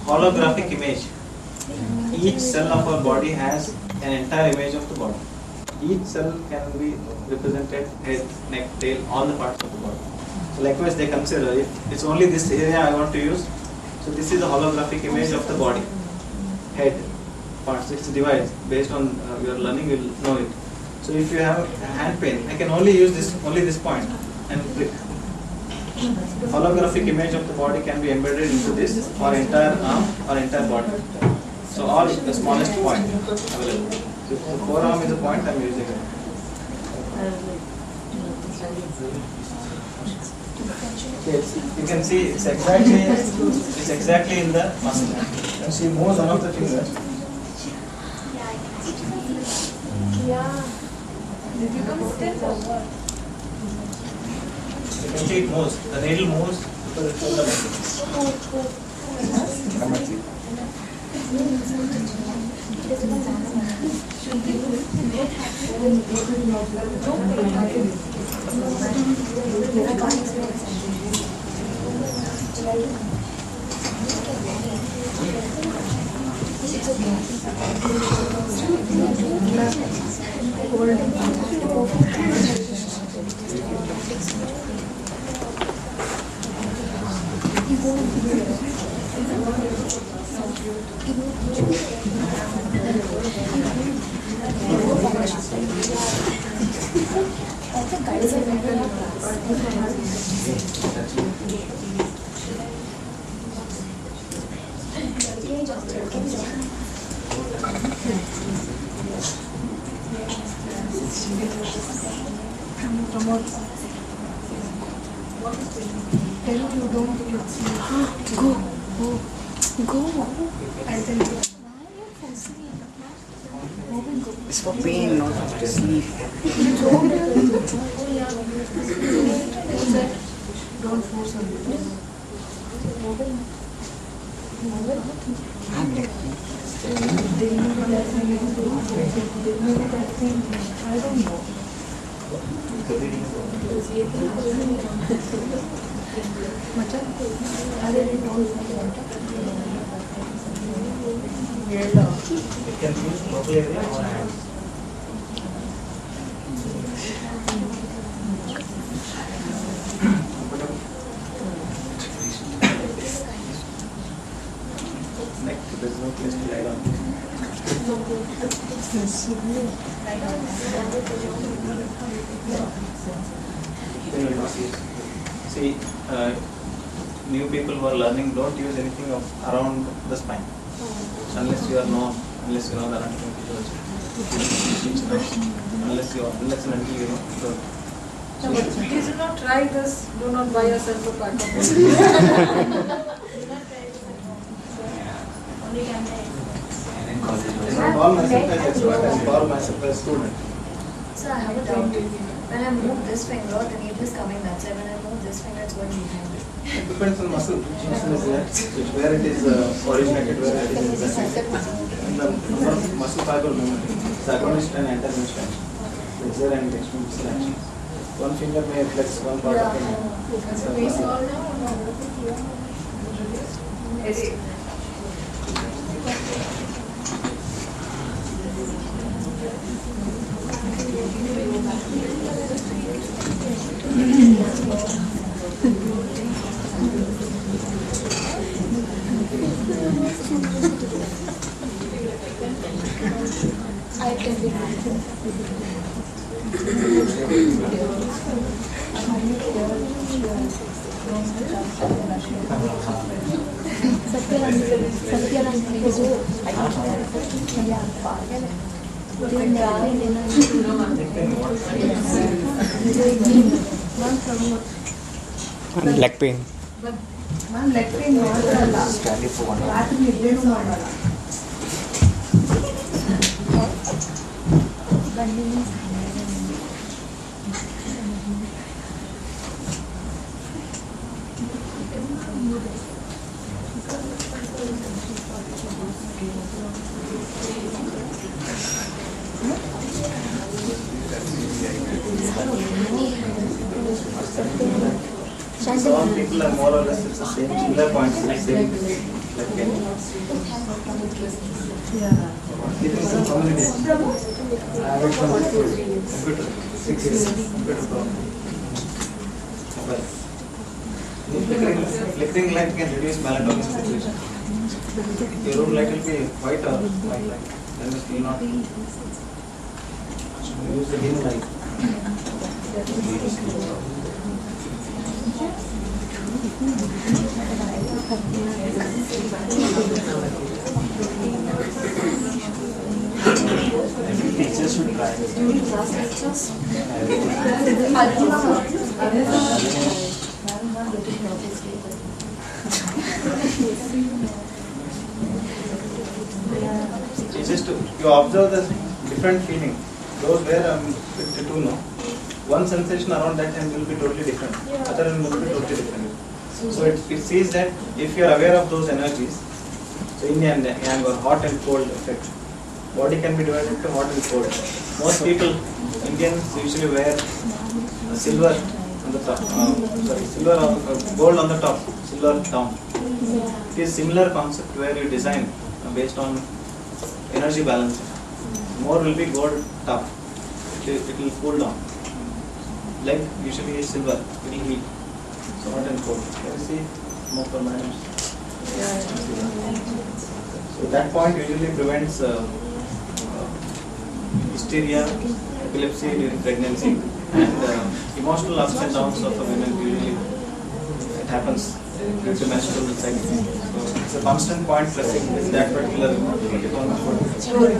holographic image. Each cell of our body has an entire image of the body. Each cell can be represented head, neck, tail, all the parts of the body. So likewise they consider if it's only this area I want to use. So this is a holographic image of the body. Head, parts, it's a device. Based on your learning you will know it. So if you have hand pain, I can only use only this point and click. Holographic image of the body can be embedded into this or entire arm or entire body. So all the smallest point available. So the forearm is the point I am using it. Yes, you can see it's exactly in the muscle. You see moves one of the fingers. Yeah. Did you come still or what? You can see it moves. The needle moves because it's on the muscle. Go. Why are you forcing me? It's for pain, not for sleep. Don't force on it. I'm like, I don't know. It can be local area or hand. Neck, there's no place to lie down. See, new people who are learning don't use anything around the spine. Unless you know the anatomy physiology. Unless and until you know. No, but please do not try this. Do not buy yourself a pack of Only can I. I don't call myself as expert, I call myself as student. So I have a doubt. When I move this finger, the needle is coming that side. When I move this finger, it's going behind it. It depends on muscle. Which muscle is there, where it is originated, where it is invested. And the number of muscle fiber movement, the agonist and antagonist action, the exer and extrinsic action. One finger may flex one part of it. I can be leg pain. ನಾನು leg pain ಮಾಡಲ್ಲ ರಾತ್ರಿ ನಿದ್ದೆನೂ ಮಾಡಲ್ಲ Some people are more or less it's the same similar points, the same like keeping some community. I have it from computer, 6 years, computer problem. Mobile. Flickering light can reduce melatonin secretion. Your room light will be white or white light, then it will not use the dim light. Teachers should try this. It's just you observe the different feeling. Those where I'm 52 now, one sensation around that time will be totally different. Other one will be totally different. So it says that if you are aware of those energies, so yin and yang or hot and cold effect, body can be divided into hot and cold. Most people, Indians usually wear silver on the top, silver or gold on the top, silver down. It is similar concept where you design based on energy balancing. More will be gold top, it will cool down. Like usually is silver, it will heat. So hot and cold. Can you see more for madams? So that point usually prevents hysteria, epilepsy during pregnancy, and emotional ups and downs of a woman. Usually it happens due to menstrual cycle. So it's a constant point pressing with that particular story.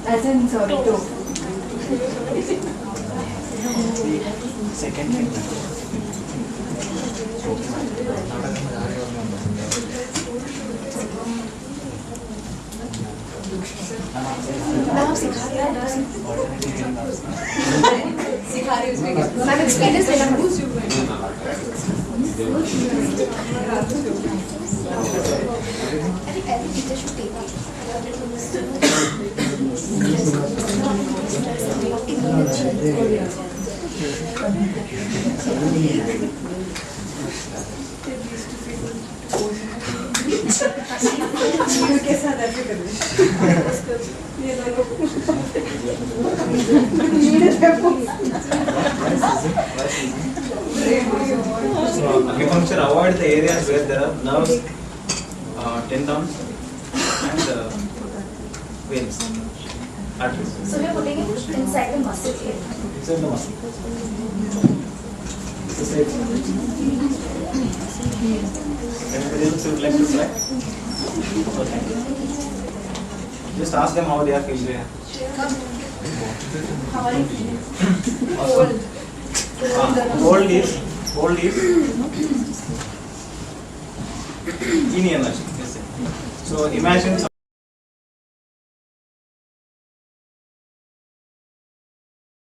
As in, sorry, two. Second thing. Ma'am सिखा रहे हैं सिखा रही हूँ ma'am experience लेना every teacher should take के साथ ऐसे कर ये So acupuncture avoid the areas where there are nerves, tendons, and veins, arteries. So we are putting it inside the muscle here. Inside the muscle. Anybody else would like to try? Okay. Just ask them how they are feeling. How are you feeling? Awesome. Cold is in energy. Yes, sir. So imagine.